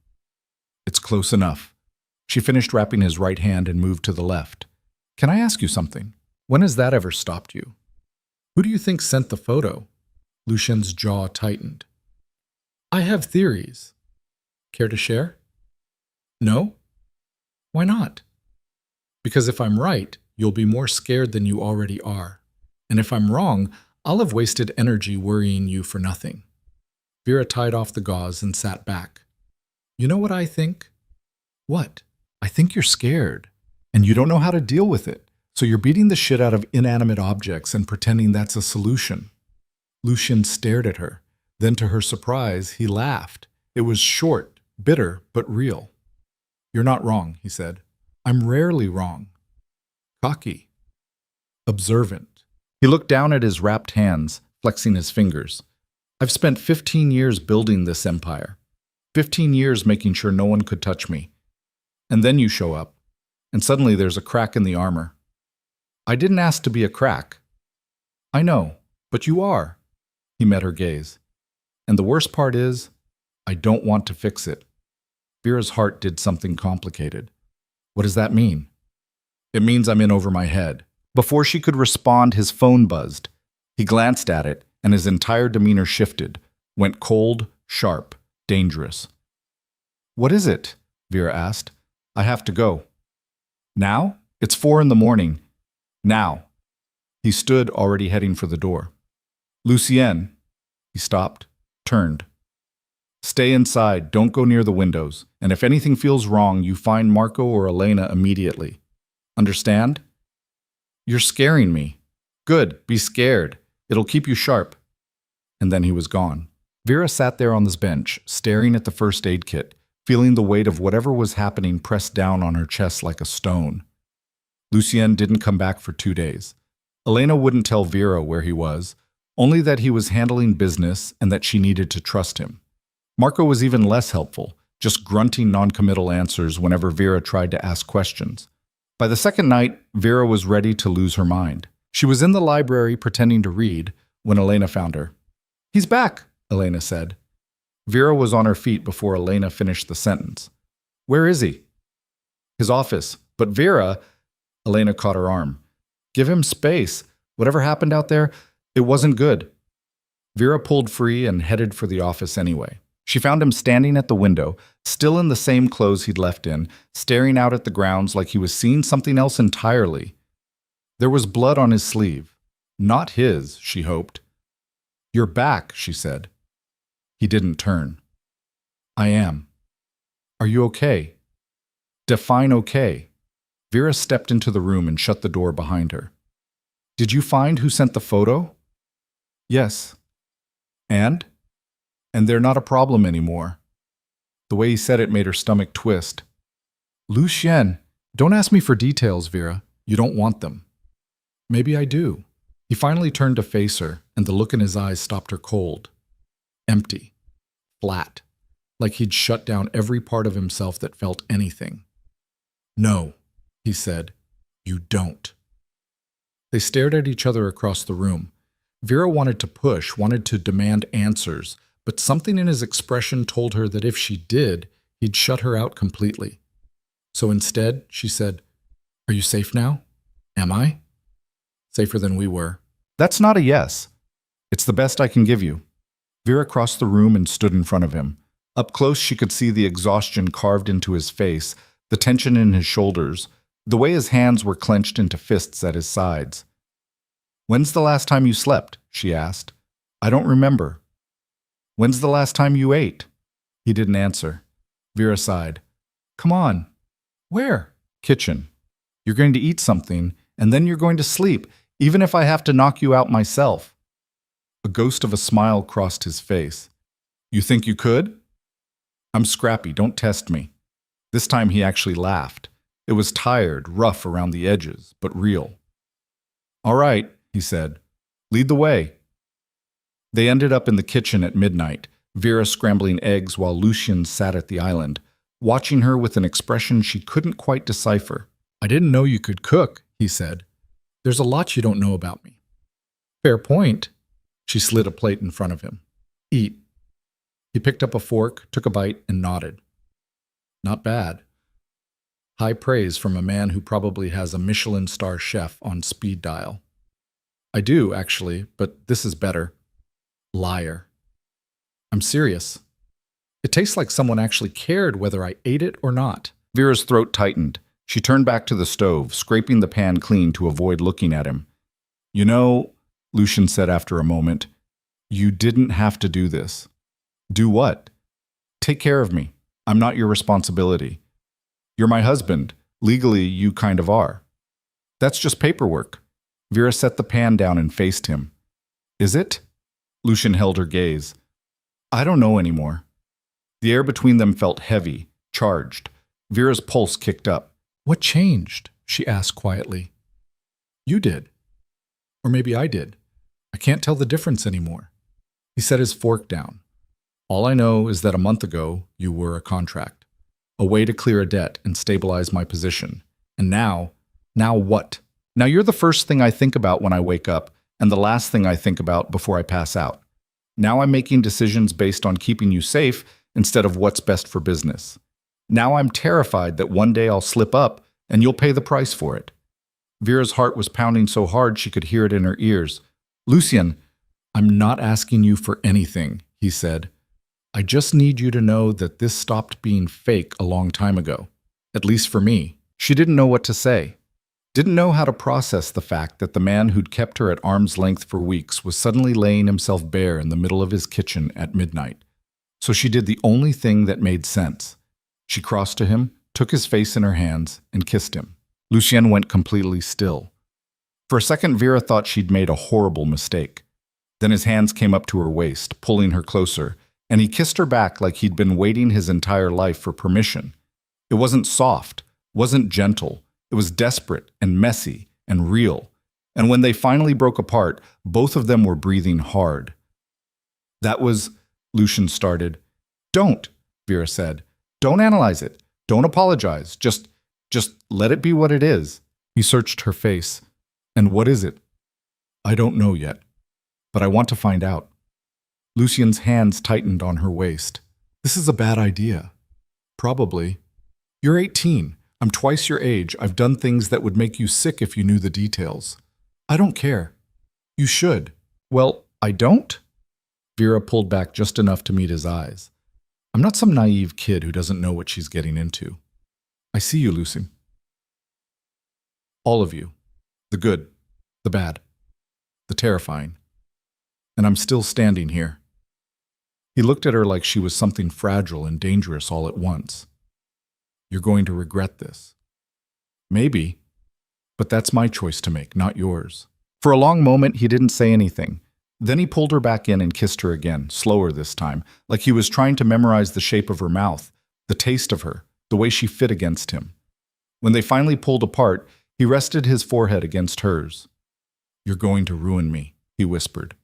"It's close enough." She finished wrapping his right hand and moved to the left. "Can I ask you something? When has that ever stopped you?" "Who do you think sent the photo?" Lucien's jaw tightened. "I have theories." "Care to share?" "No." "Why not?" "Because if I'm right, you'll be more scared than you already are. And if I'm wrong, I'll have wasted energy worrying you for nothing." Vera tied off the gauze and sat back. "You know what I think?" "What?" "I think you're scared, and you don't know how to deal with it, so you're beating the shit out of inanimate objects and pretending that's a solution." Lucien stared at her. Then, to her surprise, he laughed. It was short, bitter, but real. "You're not wrong," he said. "I'm rarely wrong." Cocky. Observant. He looked down at his wrapped hands, flexing his fingers. "I've spent 15 years building this empire. 15 years making sure no one could touch me. And then you show up, and suddenly there's a crack in the armor." "I didn't ask to be a crack." "I know, but you are." He met her gaze. "And the worst part is, I don't want to fix it." Vera's heart did something complicated. "What does that mean?" "It means I'm in over my head." Before she could respond, his phone buzzed. He glanced at it, and his entire demeanor shifted, went cold, sharp, dangerous. "What is it?" Vera asked. "I have to go." "Now? It's 4 a.m. Now." He stood, already heading for the door. "Lucien." He stopped, turned. "Stay inside, don't go near the windows, and if anything feels wrong, you find Marco or Elena immediately. Understand?" "You're scaring me." "Good, be scared. It'll keep you sharp." And then he was gone. Vera sat there on this bench, staring at the first aid kit, feeling the weight of whatever was happening pressed down on her chest like a stone. Lucien didn't come back for 2 days. Elena wouldn't tell Vera where he was, only that he was handling business and that she needed to trust him. Marco was even less helpful, just grunting noncommittal answers whenever Vera tried to ask questions. By the second night, Vera was ready to lose her mind. She was in the library pretending to read when Elena found her. "He's back," Elena said. Vera was on her feet before Elena finished the sentence. "Where is he?" "His office." "But Vera," Elena caught her arm. "Give him space. Whatever happened out there, it wasn't good." Vera pulled free and headed for the office anyway. She found him standing at the window, still in the same clothes he'd left in, staring out at the grounds like he was seeing something else entirely. There was blood on his sleeve. Not his, she hoped. "You're back," she said. He didn't turn. "I am." "Are you okay?" "Define okay." Vera stepped into the room and shut the door behind her. "Did you find who sent the photo?" "Yes." "And?" "And they're not a problem anymore." The way he said it made her stomach twist. "Lucien, don't ask me for details, Vera. You don't want them." "Maybe I do." He finally turned to face her, and the look in his eyes stopped her cold. Empty. Flat. like he'd shut down every part of himself that felt anything. "No," he said, "you don't." They stared at each other across the room. Vera wanted to push, wanted to demand answers, but something in his expression told her that if she did, he'd shut her out completely. So instead, she said, "Are you safe now?" "Am I?" "Safer than we were." "That's not a yes. It's the best I can give you." Vera crossed the room and stood in front of him. Up close, she could see the exhaustion carved into his face, the tension in his shoulders, the way his hands were clenched into fists at his sides. "When's the last time you slept?" she asked. "I don't remember." "When's the last time you ate?" He didn't answer. Vera sighed. "Come on." "Where?" "Kitchen. You're going to eat something, and then you're going to sleep, even if I have to knock you out myself." A ghost of a smile crossed his face. "You think you could?" "I'm scrappy, don't test me." This time he actually laughed. It was tired, rough around the edges, but real. "All right," he said. "Lead the way." They ended up in the kitchen at midnight, Vera scrambling eggs while Lucien sat at the island, watching her with an expression she couldn't quite decipher. "I didn't know you could cook," he said. "There's a lot you don't know about me." "Fair point." She slid a plate in front of him. "Eat." He picked up a fork, took a bite, and nodded. "Not bad." High praise from a man who probably has a Michelin star chef on speed dial. "I do, actually, but this is better." Liar. "I'm serious. It tastes like someone actually cared whether I ate it or not." Vera's throat tightened. She turned back to the stove, scraping the pan clean to avoid looking at him. "You know," Lucien said after a moment, "you didn't have to do this." "Do what?" "Take care of me. I'm not your responsibility. You're my husband. Legally, you kind of are." "That's just paperwork." Vera set the pan down and faced him. "Is it?" Lucien held her gaze. "I don't know anymore." The air between them felt heavy, charged. Vera's pulse kicked up. "What changed?" she asked quietly. "You did. Or maybe I did. I can't tell the difference anymore." He set his fork down. "All I know is that a month ago, you were a contract. A way to clear a debt and stabilize my position. And now what? Now you're the first thing I think about when I wake up, and the last thing I think about before I pass out. Now I'm making decisions based on keeping you safe instead of what's best for business. Now I'm terrified that one day I'll slip up and you'll pay the price for it." Vera's heart was pounding so hard she could hear it in her ears. "Lucien, I'm not asking you for anything," he said. "I just need you to know that this stopped being fake a long time ago. At least for me." She didn't know what to say. Didn't know how to process the fact that the man who'd kept her at arm's length for weeks was suddenly laying himself bare in the middle of his kitchen at midnight. So she did the only thing that made sense. She crossed to him, took his face in her hands, and kissed him. Lucien went completely still. For a second, Vera thought she'd made a horrible mistake. Then his hands came up to her waist, pulling her closer, and he kissed her back like he'd been waiting his entire life for permission. It wasn't soft, wasn't gentle. It was desperate and messy and real. And when they finally broke apart, both of them were breathing hard. "That was," Lucien started. "Don't," Vera said. "Don't analyze it. Don't apologize. Just let it be what it is." He searched her face. "And what is it?" "I don't know yet, but I want to find out." Lucien's hands tightened on her waist. "This is a bad idea." "Probably. You're 18. I'm twice your age. I've done things that would make you sick if you knew the details." "I don't care." "You should." "Well, I don't?" Vera pulled back just enough to meet his eyes. "I'm not some naive kid who doesn't know what she's getting into. I see you, Lucien. All of you. The good, the bad, the terrifying. And I'm still standing here." He looked at her like she was something fragile and dangerous all at once. "You're going to regret this." "Maybe, but that's my choice to make, not yours." For a long moment, he didn't say anything. Then he pulled her back in and kissed her again, slower this time, like he was trying to memorize the shape of her mouth, the taste of her, the way she fit against him. When they finally pulled apart, he rested his forehead against hers. "You're going to ruin me," he whispered.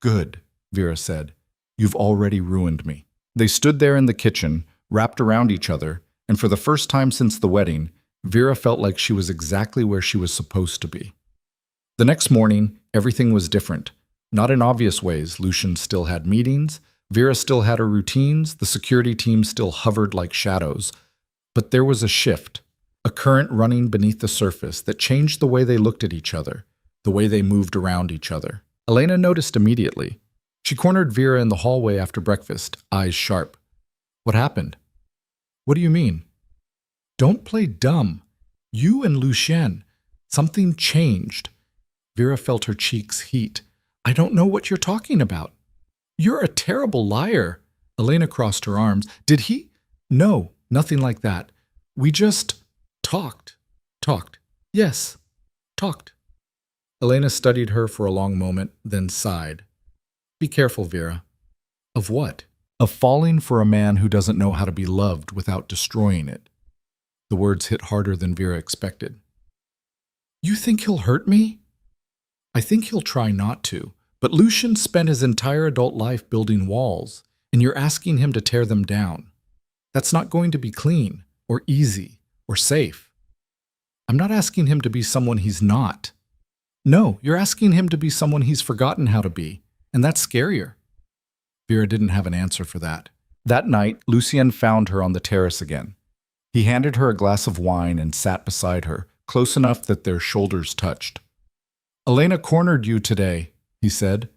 "Good," Vera said. "You've already ruined me." They stood there in the kitchen, wrapped around each other, and for the first time since the wedding, Vera felt like she was exactly where she was supposed to be. The next morning, everything was different. Not in obvious ways. Lucian still had meetings, Vera still had her routines, the security team still hovered like shadows. But there was a shift, a current running beneath the surface that changed the way they looked at each other, the way they moved around each other. Elena noticed immediately. She cornered Vera in the hallway after breakfast, eyes sharp. What happened? What do you mean? Don't play dumb. You and Lucien. Something changed. Vera felt her cheeks heat. I don't know what you're talking about. You're a terrible liar. Elena crossed her arms. Did he? No, nothing like that. We just talked. Talked. Yes, talked. Elena studied her for a long moment, then sighed. Be careful, Vera. Of what? Of falling for a man who doesn't know how to be loved without destroying it. The words hit harder than Vera expected. You think he'll hurt me? I think he'll try not to, but Lucien spent his entire adult life building walls, and you're asking him to tear them down. That's not going to be clean, or easy, or safe. I'm not asking him to be someone he's not. No, you're asking him to be someone he's forgotten how to be, and that's scarier. Vera didn't have an answer for that. That night, Lucien found her on the terrace again. He handed her a glass of wine and sat beside her, close enough that their shoulders touched. Elena cornered you today, he said.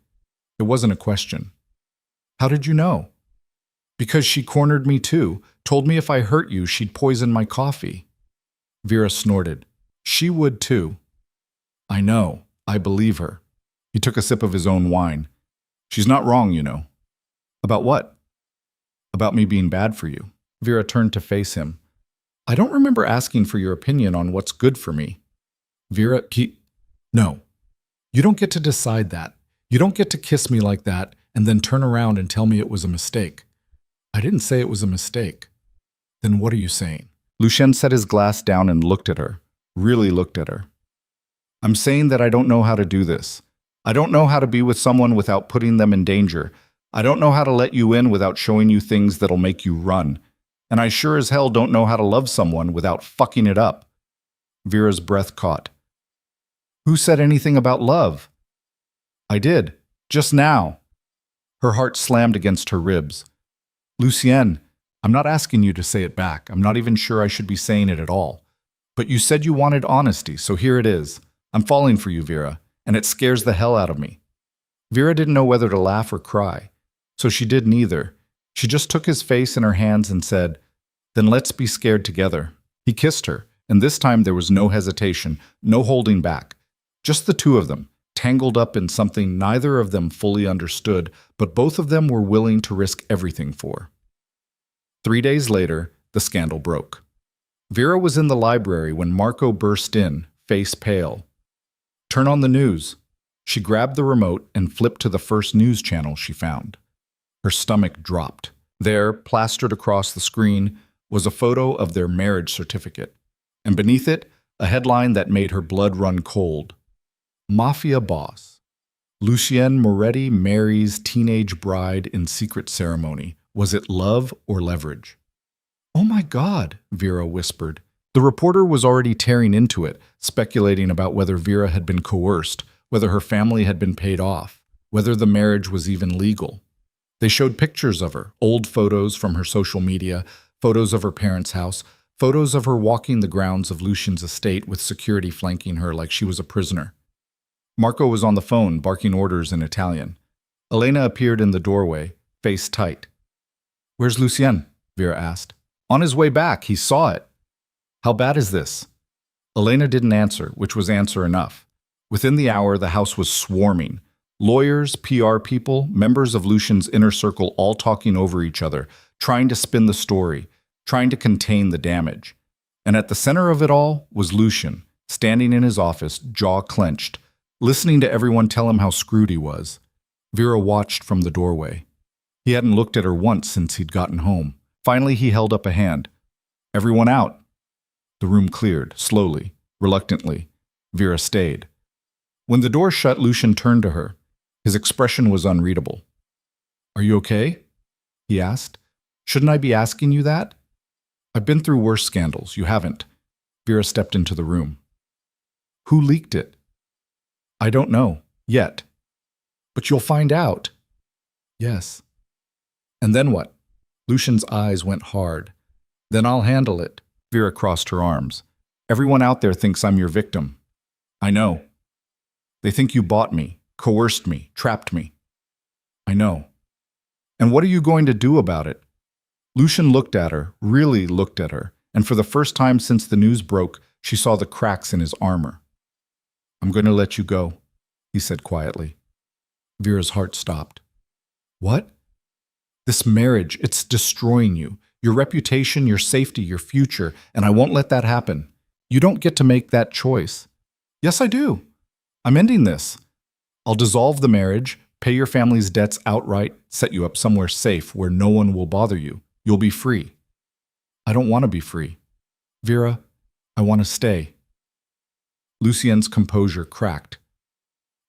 It wasn't a question. How did you know? Because she cornered me too, told me if I hurt you, she'd poison my coffee. Vera snorted. She would too. I know. I believe her. He took a sip of his own wine. She's not wrong, you know. About what? About me being bad for you. Vera turned to face him. I don't remember asking for your opinion on what's good for me. Vera, no. You don't get to decide that. You don't get to kiss me like that and then turn around and tell me it was a mistake. I didn't say it was a mistake. Then what are you saying? Lucien set his glass down and looked at her. Really looked at her. I'm saying that I don't know how to do this. I don't know how to be with someone without putting them in danger. I don't know how to let you in without showing you things that'll make you run. And I sure as hell don't know how to love someone without fucking it up. Vera's breath caught. Who said anything about love? I did. Just now. Her heart slammed against her ribs. Lucien, I'm not asking you to say it back. I'm not even sure I should be saying it at all. But you said you wanted honesty, so here it is. I'm falling for you, Vera, and it scares the hell out of me. Vera didn't know whether to laugh or cry, so she did neither. She just took his face in her hands and said, Then let's be scared together. He kissed her, and this time there was no hesitation, no holding back. Just the two of them, tangled up in something neither of them fully understood, but both of them were willing to risk everything for. 3 days later, the scandal broke. Vera was in the library when Marco burst in, face pale. Turn on the news. She grabbed the remote and flipped to the first news channel she found. Her stomach dropped. There, plastered across the screen, was a photo of their marriage certificate, and beneath it, a headline that made her blood run cold. Mafia boss. Lucien Moretti marries teenage bride in secret ceremony. Was it love or leverage? Oh my God, Vera whispered. The reporter was already tearing into it, speculating about whether Vera had been coerced, whether her family had been paid off, whether the marriage was even legal. They showed pictures of her, old photos from her social media, photos of her parents' house, photos of her walking the grounds of Lucien's estate with security flanking her like she was a prisoner. Marco was on the phone, barking orders in Italian. Elena appeared in the doorway, face tight. Where's Lucien? Vera asked. On his way back, he saw it. How bad is this? Elena didn't answer, which was answer enough. Within the hour, the house was swarming. Lawyers, PR people, members of Lucien's inner circle all talking over each other, trying to spin the story, trying to contain the damage. And at the center of it all was Lucien, standing in his office, jaw clenched, listening to everyone tell him how screwed he was. Vera watched from the doorway. He hadn't looked at her once since he'd gotten home. Finally, he held up a hand. Everyone out. The room cleared, slowly, reluctantly. Vera stayed. When the door shut, Lucien turned to her. His expression was unreadable. Are you okay? He asked. Shouldn't I be asking you that? I've been through worse scandals. You haven't. Vera stepped into the room. Who leaked it? I don't know. Yet. But you'll find out. Yes. And then what? Lucian's eyes went hard. Then I'll handle it. Vera crossed her arms. Everyone out there thinks I'm your victim. I know. They think you bought me, coerced me, trapped me. I know. And what are you going to do about it? Lucian looked at her, really looked at her, and for the first time since the news broke, she saw the cracks in his armor. I'm going to let you go, he said quietly. Vera's heart stopped. What? This marriage, it's destroying you. Your reputation, your safety, your future, and I won't let that happen. You don't get to make that choice. Yes, I do. I'm ending this. I'll dissolve the marriage, pay your family's debts outright, set you up somewhere safe where no one will bother you. You'll be free. I don't want to be free. Vera, I want to stay. Lucien's composure cracked.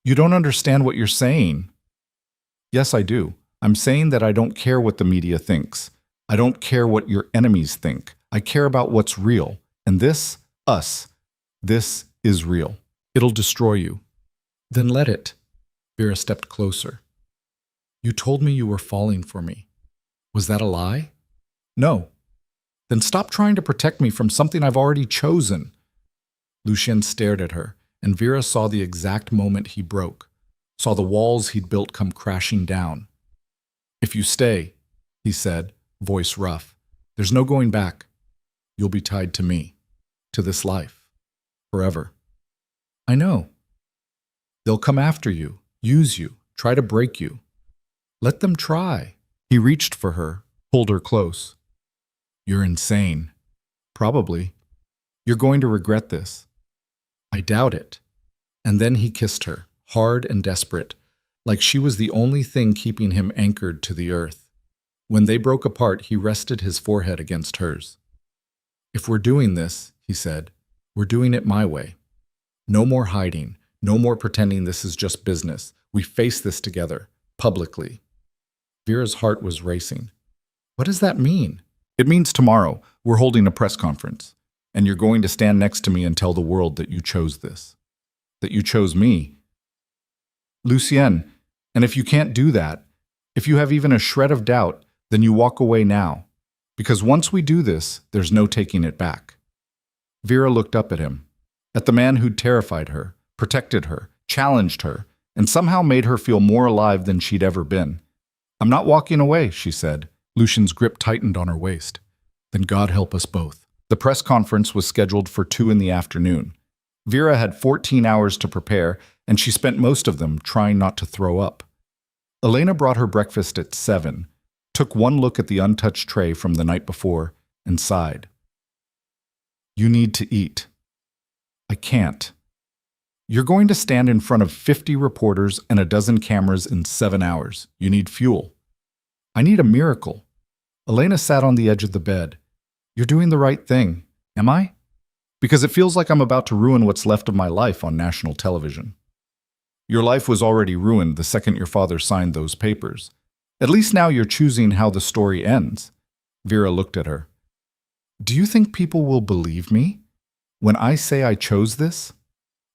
You don't understand what you're saying. Yes, I do. I'm saying that I don't care what the media thinks. I don't care what your enemies think. I care about what's real. And this, us, this is real. It'll destroy you. Then let it. Vera stepped closer. You told me you were falling for me. Was that a lie? No. Then stop trying to protect me from something I've already chosen. Lucien stared at her, and Vera saw the exact moment he broke, saw the walls he'd built come crashing down. If you stay, he said, voice rough, there's no going back. You'll be tied to me, to this life, forever. I know. They'll come after you, use you, try to break you. Let them try. He reached for her, pulled her close. You're insane. Probably. You're going to regret this. I doubt it. And then he kissed her, hard and desperate, like she was the only thing keeping him anchored to the earth. When they broke apart, he rested his forehead against hers. If we're doing this, he said, we're doing it my way. No more hiding, no more pretending this is just business. We face this together, publicly. Vera's heart was racing. What does that mean? It means tomorrow we're holding a press conference, and you're going to stand next to me and tell the world that you chose this, that you chose me. Lucien, and if you can't do that, if you have even a shred of doubt, then you walk away now, because once we do this, there's no taking it back. Vera looked up at him, at the man who'd terrified her, protected her, challenged her, and somehow made her feel more alive than she'd ever been. I'm not walking away, she said. Lucian's grip tightened on her waist. Then God help us both. The press conference was scheduled for 2 p.m. Vera had 14 hours to prepare, and she spent most of them trying not to throw up. Elena brought her breakfast at 7, took one look at the untouched tray from the night before, and sighed. You need to eat. I can't. You're going to stand in front of 50 reporters and a dozen cameras in 7 hours. You need fuel. I need a miracle. Elena sat on the edge of the bed. You're doing the right thing, am I? Because it feels like I'm about to ruin what's left of my life on national television. Your life was already ruined the second your father signed those papers. At least now you're choosing how the story ends. Vera looked at her. Do you think people will believe me when I say I chose this?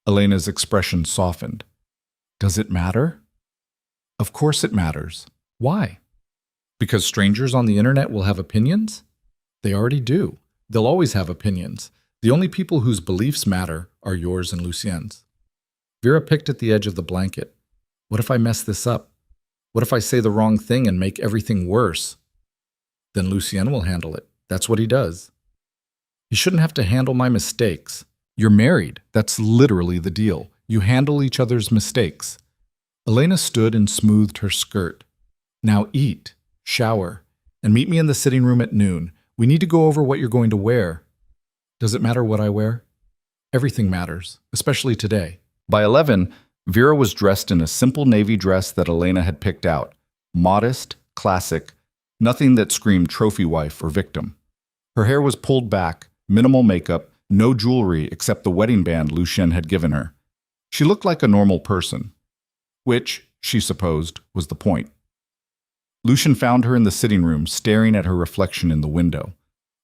Elena's expression softened. Does it matter? Of course it matters. Why? Because strangers on the internet will have opinions? They already do. They'll always have opinions. The only people whose beliefs matter are yours and Lucien's. Vera picked at the edge of the blanket. What if I mess this up? What if I say the wrong thing and make everything worse? Then Lucien will handle it. That's what he does. He shouldn't have to handle my mistakes. You're married. That's literally the deal. You handle each other's mistakes. Elena stood and smoothed her skirt. Now eat, shower, and meet me in the sitting room at noon. We need to go over what you're going to wear. Does it matter what I wear? Everything matters, especially today. By 11, Vera was dressed in a simple navy dress that Elena had picked out. Modest, classic, nothing that screamed trophy wife or victim. Her hair was pulled back, minimal makeup, no jewelry except the wedding band Lucien had given her. She looked like a normal person, which, she supposed, was the point. Lucian found her in the sitting room, staring at her reflection in the window.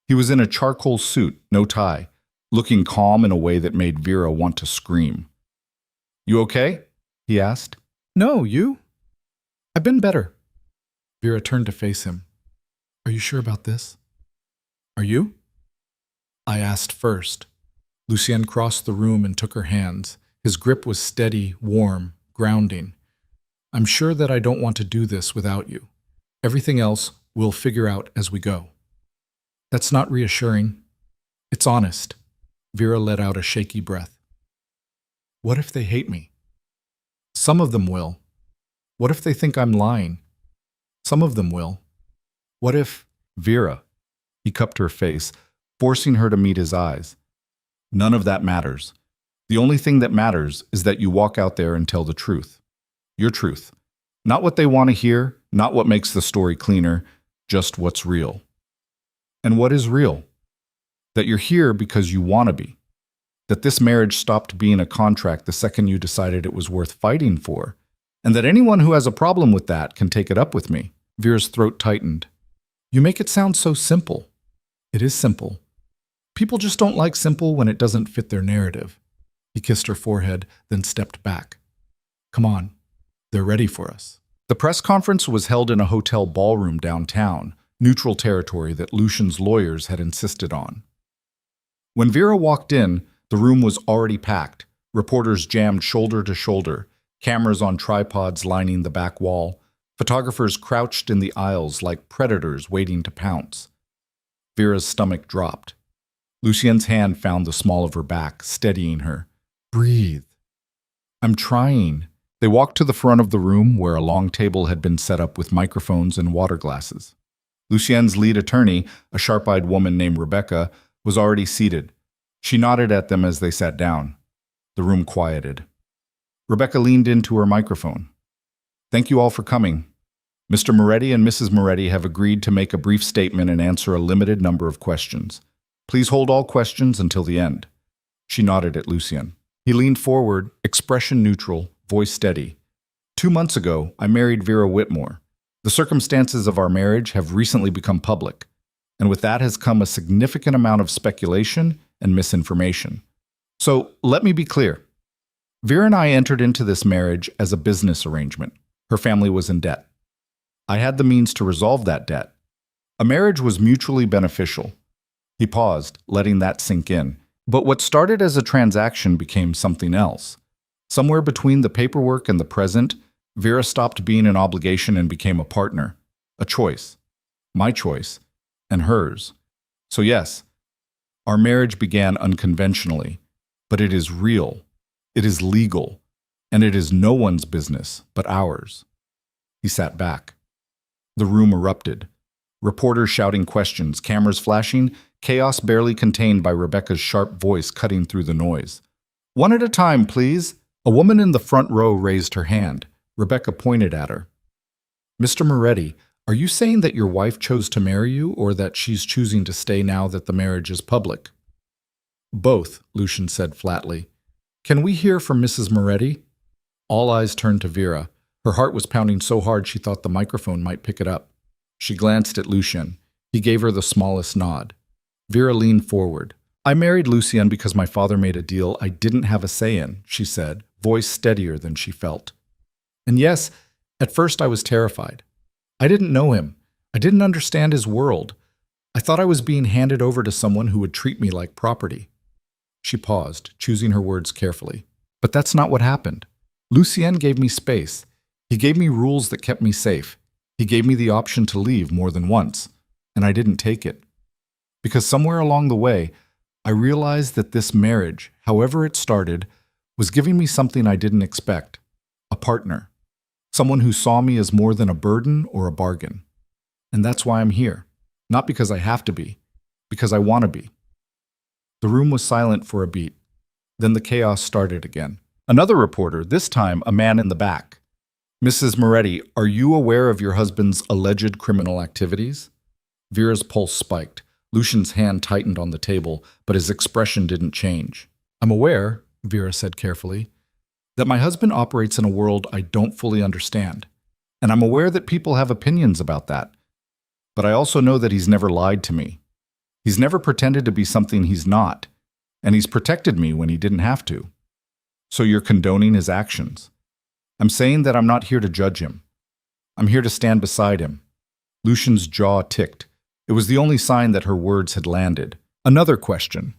He was in a charcoal suit, no tie, looking calm in a way that made Vera want to scream. "You okay?" he asked. "No, you?" "I've been better." Vera turned to face him. "Are you sure about this?" "Are you?" I asked first. Lucien crossed the room and took her hands. His grip was steady, warm, grounding. "I'm sure that I don't want to do this without you. Everything else we'll figure out as we go." "That's not reassuring. It's honest." Vera let out a shaky breath. "What if they hate me?" "Some of them will. What if they think I'm lying?" "Some of them will. What if—" "Vera," he cupped her face, forcing her to meet his eyes. "None of that matters. The only thing that matters is that you walk out there and tell the truth. Your truth. Not what they want to hear, not what makes the story cleaner, just what's real." "And what is real?" "That you're here because you want to be. That this marriage stopped being a contract the second you decided it was worth fighting for. And that anyone who has a problem with that can take it up with me." Vera's throat tightened. "You make it sound so simple." "It is simple. People just don't like simple when it doesn't fit their narrative." He kissed her forehead, then stepped back. "Come on. They're ready for us." The press conference was held in a hotel ballroom downtown, neutral territory that Lucian's lawyers had insisted on. When Vera walked in, the room was already packed, reporters jammed shoulder to shoulder, cameras on tripods lining the back wall, photographers crouched in the aisles like predators waiting to pounce. Vera's stomach dropped. Lucien's hand found the small of her back, steadying her. "Breathe." "I'm trying." They walked to the front of the room where a long table had been set up with microphones and water glasses. Lucien's lead attorney, a sharp-eyed woman named Rebecca, was already seated. She nodded at them as they sat down. The room quieted. Rebecca leaned into her microphone. "Thank you all for coming. Mr. Moretti and Mrs. Moretti have agreed to make a brief statement and answer a limited number of questions. Please hold all questions until the end." She nodded at Lucien. He leaned forward, expression neutral, voice steady. "2 months ago, I married Vera Whitmore. The circumstances of our marriage have recently become public, and with that has come a significant amount of speculation and misinformation. So, let me be clear. Vera and I entered into this marriage as a business arrangement. Her family was in debt. I had the means to resolve that debt. A marriage was mutually beneficial." He paused, letting that sink in. But what started as a transaction became something else. Somewhere between the paperwork and the present, Vera stopped being an obligation and became a partner. A choice. My choice. And hers. So yes, our marriage began unconventionally, but it is real. It is legal. And it is no one's business but ours. He sat back. The room erupted. Reporters shouting questions, cameras flashing, chaos barely contained by Rebecca's sharp voice cutting through the noise. "One at a time, please." A woman in the front row raised her hand. Rebecca pointed at her. "Mr. Moretti, are you saying that your wife chose to marry you or that she's choosing to stay now that the marriage is public?" "Both," Lucian said flatly. "Can we hear from Mrs. Moretti?" All eyes turned to Vera. Her heart was pounding so hard she thought the microphone might pick it up. She glanced at Lucien. He gave her the smallest nod. Vera leaned forward. "I married Lucien because my father made a deal I didn't have a say in," she said, voice steadier than she felt. "And yes, at first I was terrified. I didn't know him. I didn't understand his world. I thought I was being handed over to someone who would treat me like property." She paused, choosing her words carefully. "But that's not what happened. Lucien gave me space. He gave me rules that kept me safe. He gave me the option to leave more than once, and I didn't take it. Because somewhere along the way, I realized that this marriage, however it started, was giving me something I didn't expect. A partner. Someone who saw me as more than a burden or a bargain. And that's why I'm here. Not because I have to be, because I want to be." The room was silent for a beat. Then the chaos started again. Another reporter, this time a man in the back. "Mrs. Moretti, are you aware of your husband's alleged criminal activities?" Vera's pulse spiked. Lucian's hand tightened on the table, but his expression didn't change. "I'm aware," Vera said carefully, "that my husband operates in a world I don't fully understand. And I'm aware that people have opinions about that. But I also know that he's never lied to me. He's never pretended to be something he's not. And he's protected me when he didn't have to. So you're condoning his actions. I'm saying that I'm not here to judge him. I'm here to stand beside him. Lucian's jaw ticked. It was the only sign that her words had landed. Another question.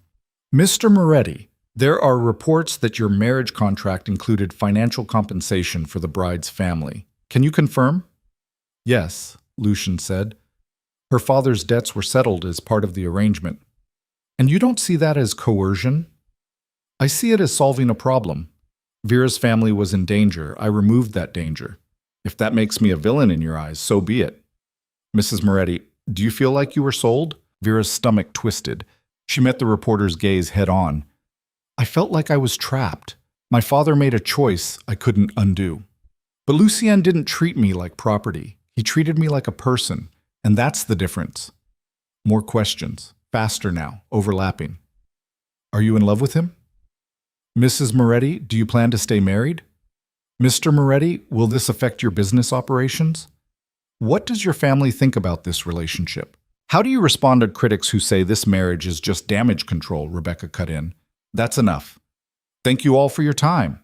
Mr. Moretti, there are reports that your marriage contract included financial compensation for the bride's family. Can you confirm? Yes, Lucian said. Her father's debts were settled as part of the arrangement. And you don't see that as coercion? I see it as solving a problem. Vera's family was in danger. I removed that danger. If that makes me a villain in your eyes, so be it. Mrs. Moretti, do you feel like you were sold? Vera's stomach twisted. She met the reporter's gaze head on. I felt like I was trapped. My father made a choice I couldn't undo. But Lucien didn't treat me like property. He treated me like a person, and that's the difference. More questions, faster now, overlapping. Are you in love with him? Mrs. Moretti, do you plan to stay married? Mr. Moretti, will this affect your business operations? What does your family think about this relationship? How do you respond to critics who say this marriage is just damage control? Rebecca cut in. That's enough. Thank you all for your time.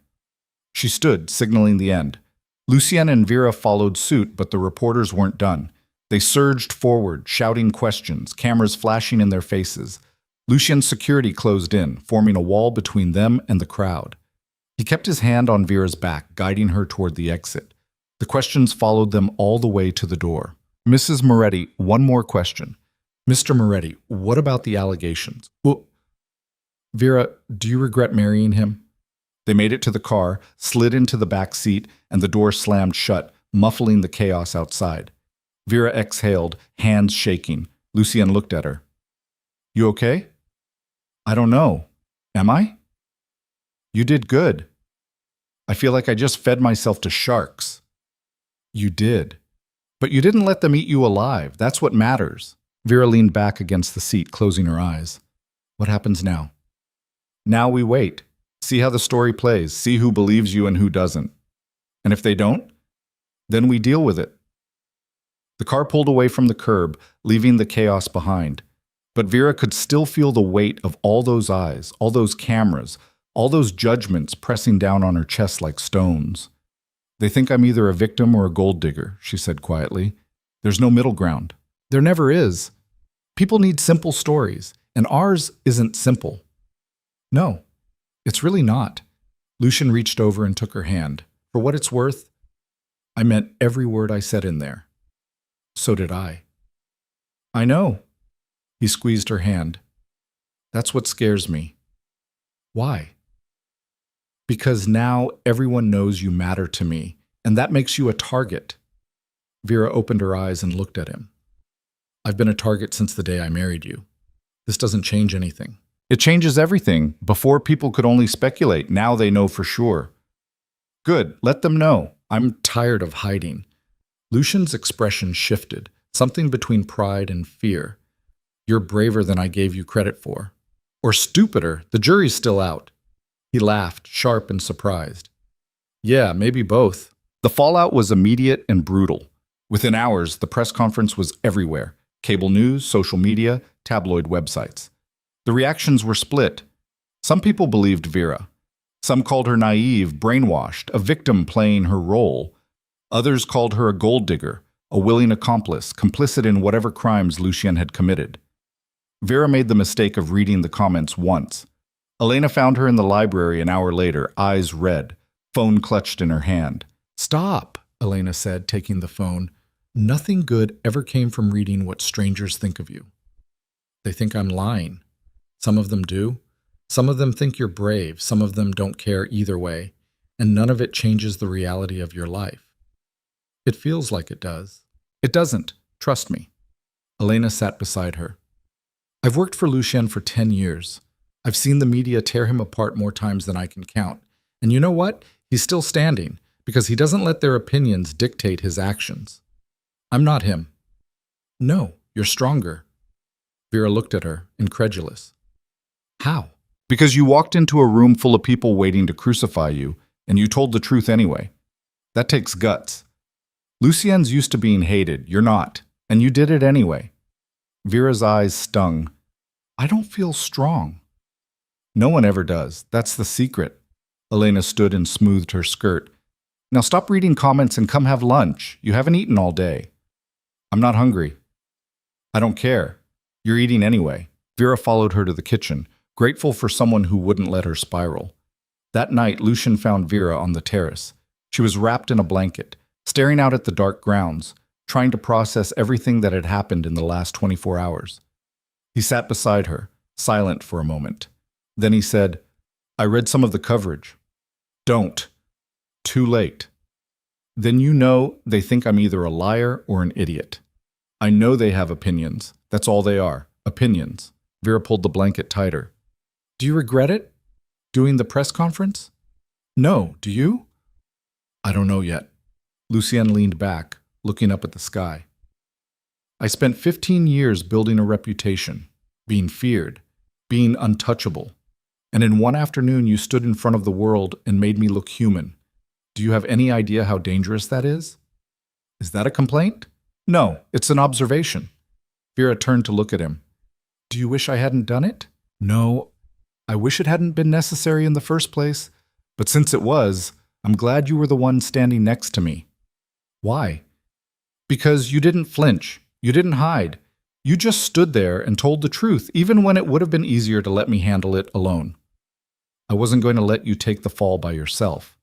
She stood, signaling the end. Lucien and Vera followed suit, but the reporters weren't done. They surged forward, shouting questions, cameras flashing in their faces. Lucien's security closed in, forming a wall between them and the crowd. He kept his hand on Vera's back, guiding her toward the exit. The questions followed them all the way to the door. Mrs. Moretti, one more question. Mr. Moretti, what about the allegations? Well, Vera, do you regret marrying him? They made it to the car, slid into the back seat, and the door slammed shut, muffling the chaos outside. Vera exhaled, hands shaking. Lucien looked at her. You okay? I don't know. Am I? You did good. I feel like I just fed myself to sharks. You did. But you didn't let them eat you alive. That's what matters. Vera leaned back against the seat, closing her eyes. What happens now? Now we wait. See how the story plays. See who believes you and who doesn't. And if they don't, then we deal with it. The car pulled away from the curb, leaving the chaos behind. But Vera could still feel the weight of all those eyes, all those cameras, all those judgments pressing down on her chest like stones. They think I'm either a victim or a gold digger, she said quietly. There's no middle ground. There never is. People need simple stories, and ours isn't simple. No, it's really not. Lucien reached over and took her hand. For what it's worth, I meant every word I said in there. So did I. I know. He squeezed her hand. That's what scares me. Why? Because now everyone knows you matter to me, and that makes you a target. Vera opened her eyes and looked at him. I've been a target since the day I married you. This doesn't change anything. It changes everything. Before, people could only speculate. Now they know for sure. Good, let them know. I'm tired of hiding. Lucien's expression shifted, something between pride and fear. You're braver than I gave you credit for. Or stupider, the jury's still out. He laughed, sharp and surprised. Yeah, maybe both. The fallout was immediate and brutal. Within hours, the press conference was everywhere. Cable news, social media, tabloid websites. The reactions were split. Some people believed Vera. Some called her naive, brainwashed, a victim playing her role. Others called her a gold digger, a willing accomplice, complicit in whatever crimes Lucien had committed. Vera made the mistake of reading the comments once. Elena found her in the library an hour later, eyes red, phone clutched in her hand. Stop, Elena said, taking the phone. Nothing good ever came from reading what strangers think of you. They think I'm lying. Some of them do. Some of them think you're brave. Some of them don't care either way. And none of it changes the reality of your life. It feels like it does. It doesn't. Trust me. Elena sat beside her. I've worked for Lucien for 10 years. I've seen the media tear him apart more times than I can count. And you know what? He's still standing, because he doesn't let their opinions dictate his actions. I'm not him. No, you're stronger. Vera looked at her, incredulous. How? Because you walked into a room full of people waiting to crucify you, and you told the truth anyway. That takes guts. Lucien's used to being hated. You're not. And you did it anyway. Vera's eyes stung. I don't feel strong. No one ever does. That's the secret. Elena stood and smoothed her skirt. Now stop reading comments and come have lunch. You haven't eaten all day. I'm not hungry. I don't care. You're eating anyway. Vera followed her to the kitchen, grateful for someone who wouldn't let her spiral. That night, Lucien found Vera on the terrace. She was wrapped in a blanket, staring out at the dark grounds, trying to process everything that had happened in the last 24 hours. He sat beside her, silent for a moment. Then he said, I read some of the coverage. Don't. Too late. Then you know they think I'm either a liar or an idiot. I know they have opinions. That's all they are. Opinions. Vera pulled the blanket tighter. Do you regret it? Doing the press conference? No, do you? I don't know yet. Lucien leaned back, looking up at the sky. I spent 15 years building a reputation, being feared, being untouchable. And in one afternoon you stood in front of the world and made me look human. Do you have any idea how dangerous that is? Is that a complaint? No, it's an observation. Vera turned to look at him. Do you wish I hadn't done it? No, I wish it hadn't been necessary in the first place. But since it was, I'm glad you were the one standing next to me. Why? Because you didn't flinch. You didn't hide. You just stood there and told the truth, even when it would have been easier to let me handle it alone. I wasn't going to let you take the fall by yourself.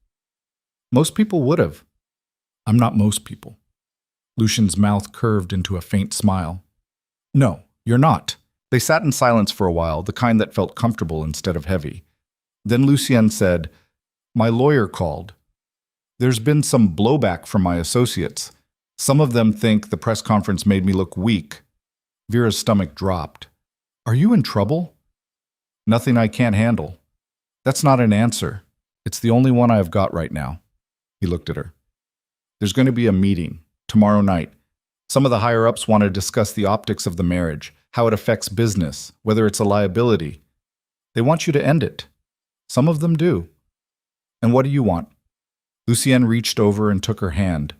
Most people would have. I'm not most people. Lucien's mouth curved into a faint smile. No, you're not. They sat in silence for a while, the kind that felt comfortable instead of heavy. Then Lucien said, My lawyer called. There's been some blowback from my associates. Some of them think the press conference made me look weak. Vera's stomach dropped. Are you in trouble? Nothing I can't handle. That's not an answer. It's the only one I've got right now. He looked at her. There's going to be a meeting tomorrow night. Some of the higher-ups want to discuss the optics of the marriage, how it affects business, whether it's a liability. They want you to end it. Some of them do. And what do you want? Lucien reached over and took her hand.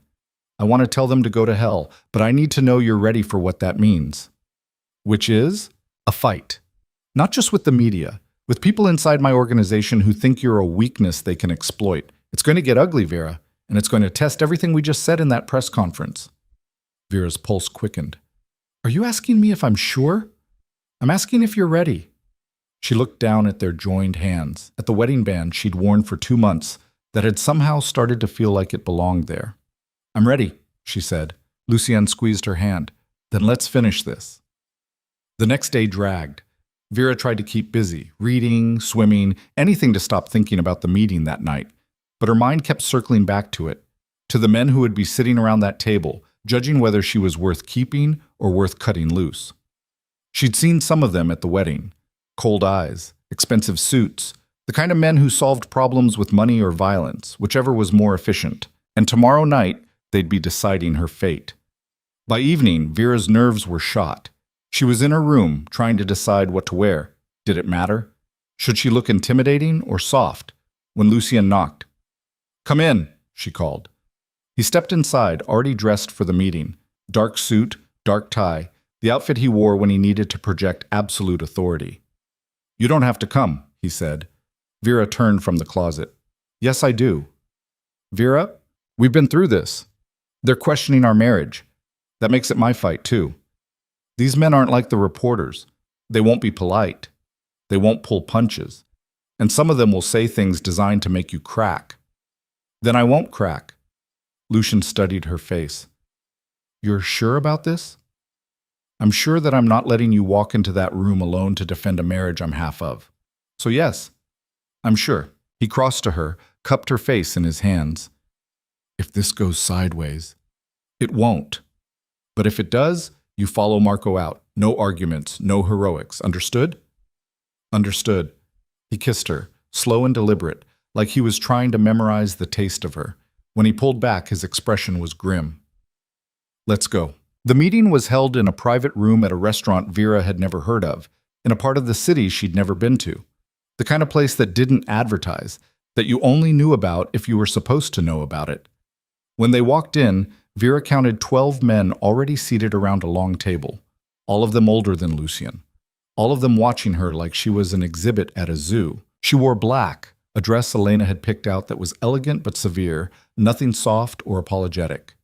I want to tell them to go to hell, but I need to know you're ready for what that means. Which is a fight. Not just with the media, with people inside my organization who think you're a weakness they can exploit. It's going to get ugly, Vera, and it's going to test everything we just said in that press conference. Vera's pulse quickened. Are you asking me if I'm sure? I'm asking if you're ready. She looked down at their joined hands, at the wedding band she'd worn for 2 months that had somehow started to feel like it belonged there. I'm ready, she said. Lucien squeezed her hand. Then let's finish this. The next day dragged. Vera tried to keep busy, reading, swimming, anything to stop thinking about the meeting that night. But her mind kept circling back to it, to the men who would be sitting around that table, judging whether she was worth keeping or worth cutting loose. She'd seen some of them at the wedding. Cold eyes, expensive suits, the kind of men who solved problems with money or violence, whichever was more efficient. And tomorrow night, they'd be deciding her fate. By evening, Vera's nerves were shot. She was in her room, trying to decide what to wear. Did it matter? Should she look intimidating or soft? When Lucien knocked. Come in, she called. He stepped inside, already dressed for the meeting. Dark suit, dark tie, the outfit he wore when he needed to project absolute authority. You don't have to come, he said. Vera turned from the closet. Yes, I do. Vera, we've been through this. They're questioning our marriage. That makes it my fight, too. These men aren't like the reporters. They won't be polite. They won't pull punches. And some of them will say things designed to make you crack. Then I won't crack. Lucien studied her face. You're sure about this? I'm sure that I'm not letting you walk into that room alone to defend a marriage I'm half of. So yes, I'm sure. He crossed to her, cupped her face in his hands. If this goes sideways, it won't. But if it does, you follow Marco out. No arguments, no heroics. Understood? Understood. He kissed her, slow and deliberate, like he was trying to memorize the taste of her. When he pulled back, his expression was grim. Let's go. The meeting was held in a private room at a restaurant Vera had never heard of, in a part of the city she'd never been to. The kind of place that didn't advertise, that you only knew about if you were supposed to know about it. When they walked in, Vera counted 12 men already seated around a long table, all of them older than Lucien, all of them watching her like she was an exhibit at a zoo. She wore black, a dress Elena had picked out that was elegant but severe, nothing soft or apologetic.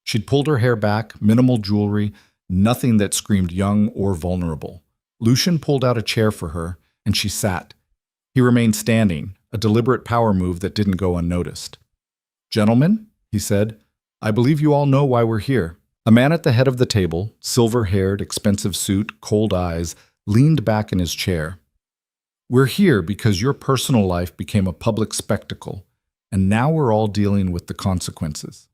She'd pulled her hair back, minimal jewelry, nothing that screamed young or vulnerable. Lucien pulled out a chair for her, and she sat. He remained standing, a deliberate power move that didn't go unnoticed. "Gentlemen," he said, "I believe you all know why we're here." A man at the head of the table, silver-haired, expensive suit, cold eyes, leaned back in his chair. "We're here because your personal life became a public spectacle, and now we're all dealing with the consequences."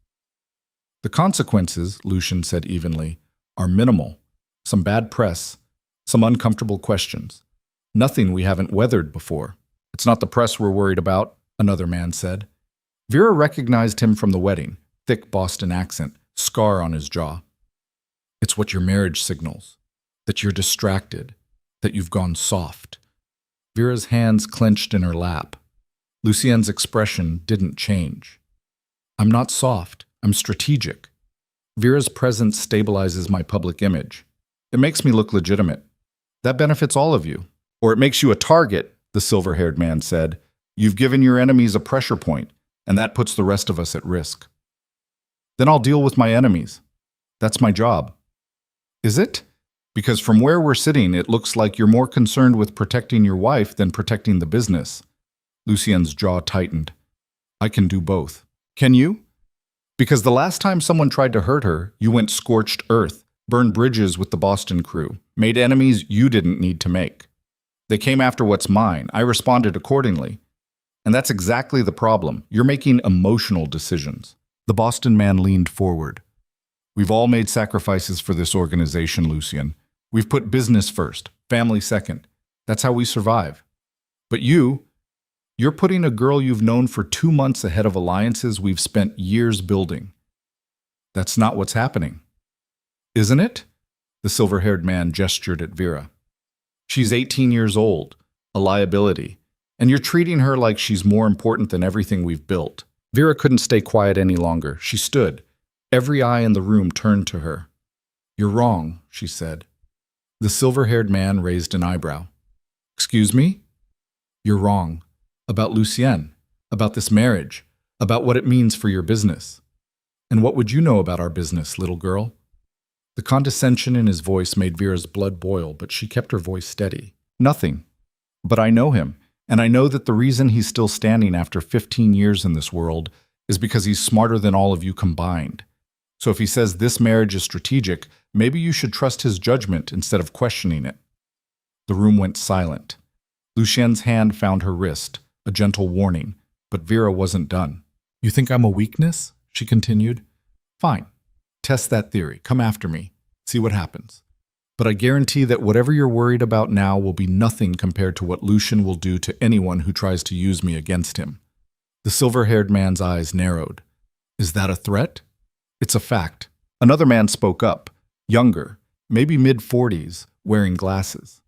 "The consequences," Lucien said evenly, "are minimal. Some bad press, some uncomfortable questions. Nothing we haven't weathered before." "It's not the press we're worried about," another man said. Vera recognized him from the wedding, thick Boston accent, scar on his jaw. "It's what your marriage signals, that you're distracted, that you've gone soft." Vera's hands clenched in her lap. Lucien's expression didn't change. "I'm not soft, I'm strategic. Vera's presence stabilizes my public image. It makes me look legitimate. That benefits all of you. Or it makes you a target," the silver-haired man said. "You've given your enemies a pressure point, and that puts the rest of us at risk." "Then I'll deal with my enemies. That's my job." "Is it? Because from where we're sitting, it looks like you're more concerned with protecting your wife than protecting the business." Lucien's jaw tightened. "I can do both." "Can you?" "Because the last time someone tried to hurt her, you went scorched earth, burned bridges with the Boston crew, made enemies you didn't need to make. They came after what's mine. I responded accordingly. And that's exactly the problem. You're making emotional decisions." The Boston man leaned forward. "We've all made sacrifices for this organization, Lucien. We've put business first, family second. That's how we survive. But you're putting a girl you've known for 2 months ahead of alliances we've spent years building. That's not what's happening." "Isn't it?" The silver-haired man gestured at Vera. "She's 18 years old, a liability, and you're treating her like she's more important than everything we've built." Vera couldn't stay quiet any longer. She stood. Every eye in the room turned to her. "You're wrong," she said. The silver-haired man raised an eyebrow. "Excuse me?" "You're wrong. About Lucien, about this marriage, about what it means for your business. And what would you know about our business, little girl?" The condescension in his voice made Vera's blood boil, but she kept her voice steady. "Nothing. But I know him, and I know that the reason he's still standing after 15 years in this world is because he's smarter than all of you combined. So if he says this marriage is strategic, maybe you should trust his judgment instead of questioning it." The room went silent. Lucien's hand found her wrist, a gentle warning, but Vera wasn't done. "You think I'm a weakness?" she continued. "Fine. Test that theory. Come after me. See what happens. But I guarantee that whatever you're worried about now will be nothing compared to what Lucien will do to anyone who tries to use me against him." The silver-haired man's eyes narrowed. "Is that a threat?" "It's a fact." Another man spoke up, younger, maybe mid-40s, wearing glasses.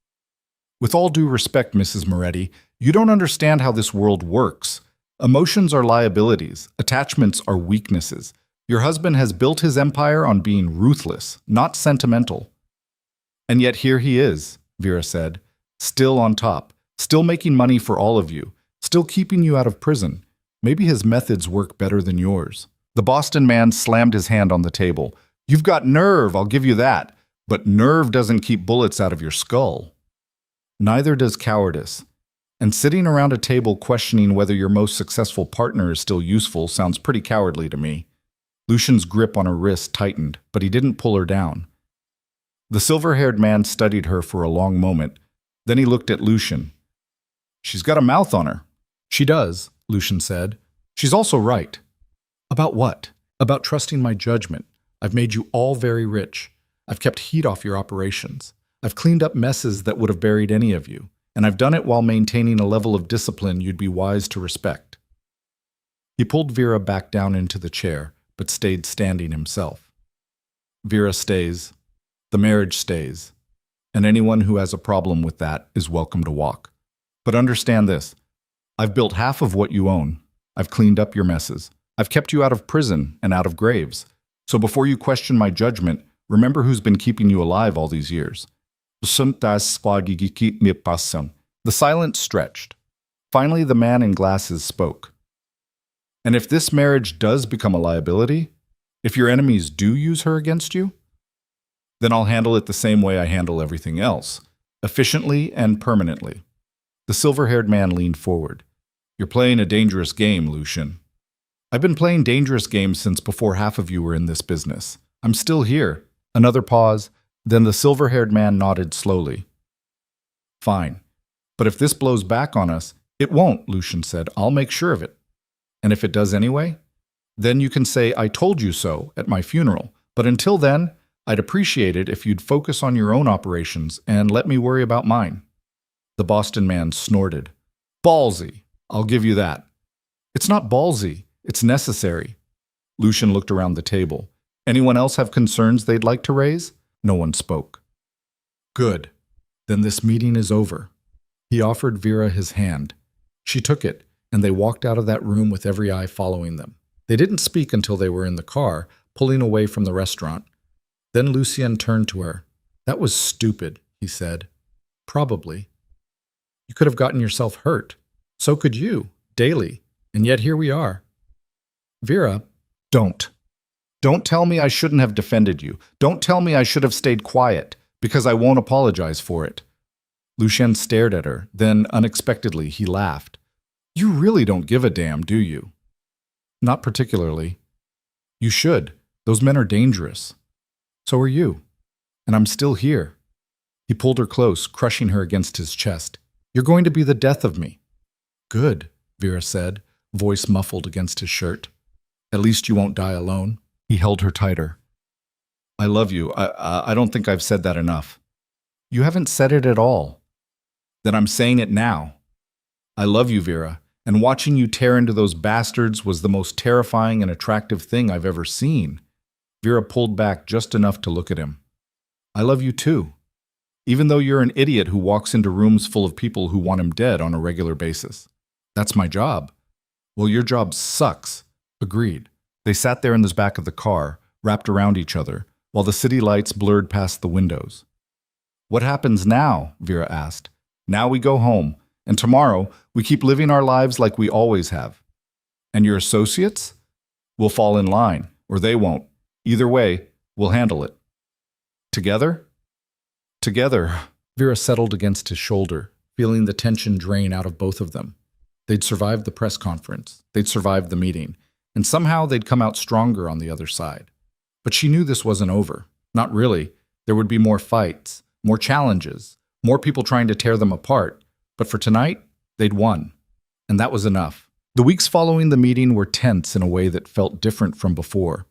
"With all due respect, Mrs. Moretti, you don't understand how this world works. Emotions are liabilities. Attachments are weaknesses. Your husband has built his empire on being ruthless, not sentimental." "And yet here he is," Vera said, "still on top, still making money for all of you, still keeping you out of prison. Maybe his methods work better than yours." The Boston man slammed his hand on the table. "You've got nerve, I'll give you that. But nerve doesn't keep bullets out of your skull. Neither does cowardice. And sitting around a table questioning whether your most successful partner is still useful sounds pretty cowardly to me." Lucien's grip on her wrist tightened, but he didn't pull her down. The silver-haired man studied her for a long moment. Then he looked at Lucien. "She's got a mouth on her." "She does," Lucien said. "She's also right." "About what?" "About trusting my judgment. I've made you all very rich. I've kept heat off your operations. I've cleaned up messes that would have buried any of you. And I've done it while maintaining a level of discipline you'd be wise to respect." He pulled Vera back down into the chair, but stayed standing himself. "Vera stays. The marriage stays. And anyone who has a problem with that is welcome to walk. But understand this. I've built half of what you own. I've cleaned up your messes. I've kept you out of prison and out of graves. So before you question my judgment, remember who's been keeping you alive all these years. The silence stretched. Finally, the man in glasses spoke. And if this marriage does become a liability, if your enemies do use her against you, then I'll handle it the same way I handle everything else, efficiently and permanently. The silver-haired man leaned forward. You're playing a dangerous game, Lucian. I've been playing dangerous games since before half of you were in this business. I'm still here. Another pause, then the silver-haired man nodded slowly. Fine. But if this blows back on us, it won't, Lucian said. I'll make sure of it. And if it does anyway, then you can say I told you so at my funeral. But until then, I'd appreciate it if you'd focus on your own operations and let me worry about mine. The Boston man snorted. Ballsy. I'll give you that. It's not ballsy. It's necessary. Lucian looked around the table. Anyone else have concerns they'd like to raise? No one spoke. Good. Then this meeting is over. He offered Vera his hand. She took it, and they walked out of that room with every eye following them. They didn't speak until they were in the car, pulling away from the restaurant. Then Lucien turned to her. That was stupid, he said. Probably. You could have gotten yourself hurt. So could you, daily. And yet here we are. Vera, don't. Don't tell me I shouldn't have defended you. Don't tell me I should have stayed quiet, because I won't apologize for it. Lucien stared at her. Then, unexpectedly, he laughed. You really don't give a damn, do you? Not particularly. You should. Those men are dangerous. So are you. And I'm still here. He pulled her close, crushing her against his chest. You're going to be the death of me. Good, Vera said, voice muffled against his shirt. At least you won't die alone. He held her tighter. I love you. I don't think I've said that enough. You haven't said it at all. Then I'm saying it now. I love you, Vera, and watching you tear into those bastards was the most terrifying and attractive thing I've ever seen. Vera pulled back just enough to look at him. I love you too, even though you're an idiot who walks into rooms full of people who want him dead on a regular basis. That's my job. Well, your job sucks. Agreed. They sat there in the back of the car, wrapped around each other, while the city lights blurred past the windows. What happens now? Vera asked. Now we go home, and tomorrow we keep living our lives like we always have. And your associates? We'll fall in line, or they won't. Either way, we'll handle it. Together? Together. Vera settled against his shoulder, feeling the tension drain out of both of them. They'd survived the press conference. They'd survived the meeting. And somehow they'd come out stronger on the other side. But she knew this wasn't over. Not really. There would be more fights, more challenges, more people trying to tear them apart. But for tonight, they'd won. And that was enough. The weeks following the meeting were tense in a way that felt different from before.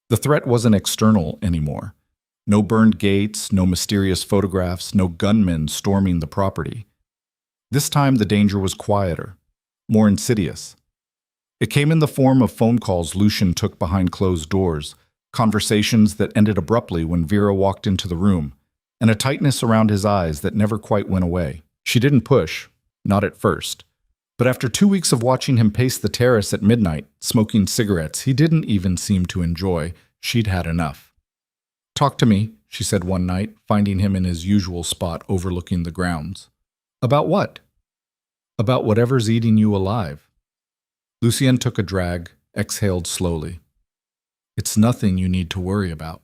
The threat wasn't external anymore. No burned gates, no mysterious photographs, no gunmen storming the property. This time the danger was quieter, more insidious. It came in the form of phone calls Lucian took behind closed doors, conversations that ended abruptly when Vera walked into the room, and a tightness around his eyes that never quite went away. She didn't push, not at first. But after 2 weeks of watching him pace the terrace at midnight, smoking cigarettes he didn't even seem to enjoy, she'd had enough. Talk to me, she said one night, finding him in his usual spot overlooking the grounds. About what? About whatever's eating you alive. Lucien took a drag, exhaled slowly. It's nothing you need to worry about.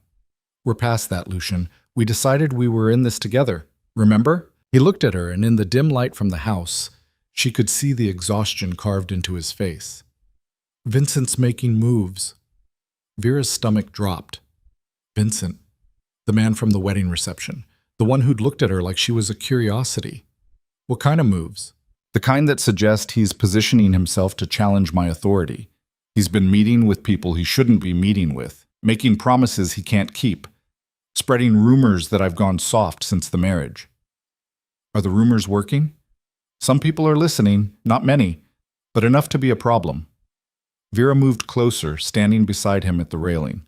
We're past that, Lucian. We decided we were in this together. Remember? He looked at her, and in the dim light from the house, she could see the exhaustion carved into his face. Vincent's making moves. Vera's stomach dropped. Vincent, the man from the wedding reception, the one who'd looked at her like she was a curiosity. What kind of moves? The kind that suggest he's positioning himself to challenge my authority. He's been meeting with people he shouldn't be meeting with, making promises he can't keep, spreading rumors that I've gone soft since the marriage. Are the rumors working? Some people are listening, not many, but enough to be a problem. Vera moved closer, standing beside him at the railing.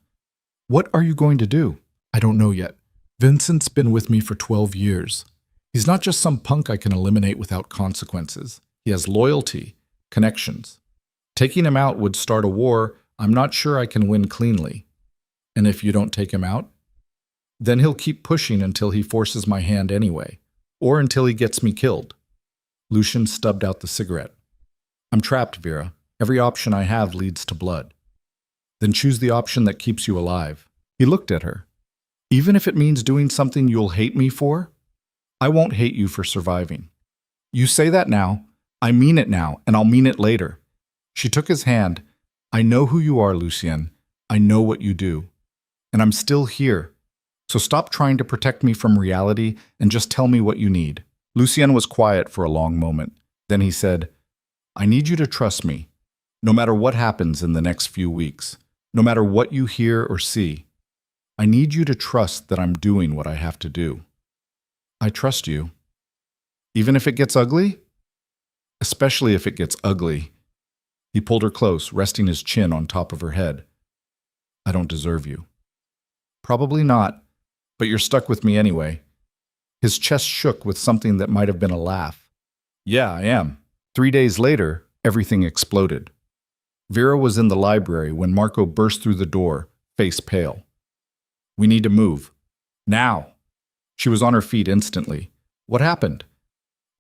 What are you going to do? I don't know yet. Vincent's been with me for 12 years. He's not just some punk I can eliminate without consequences. He has loyalty, connections. Taking him out would start a war I'm not sure I can win cleanly. And if you don't take him out? Then he'll keep pushing until he forces my hand anyway, or until he gets me killed. Lucian stubbed out the cigarette. I'm trapped, Vera. Every option I have leads to blood. Then choose the option that keeps you alive. He looked at her. Even if it means doing something you'll hate me for? I won't hate you for surviving. You say that now, I mean it now, and I'll mean it later. She took his hand. I know who you are, Lucien. I know what you do. And I'm still here. So stop trying to protect me from reality and just tell me what you need. Lucien was quiet for a long moment. Then he said, I need you to trust me, no matter what happens in the next few weeks, no matter what you hear or see. I need you to trust that I'm doing what I have to do. I trust you. Even if it gets ugly? Especially if it gets ugly. He pulled her close, resting his chin on top of her head. I don't deserve you. Probably not, but you're stuck with me anyway. His chest shook with something that might have been a laugh. Yeah, I am. 3 days later, everything exploded. Vera was in the library when Marco burst through the door, face pale. We need to move. Now. She was on her feet instantly. What happened?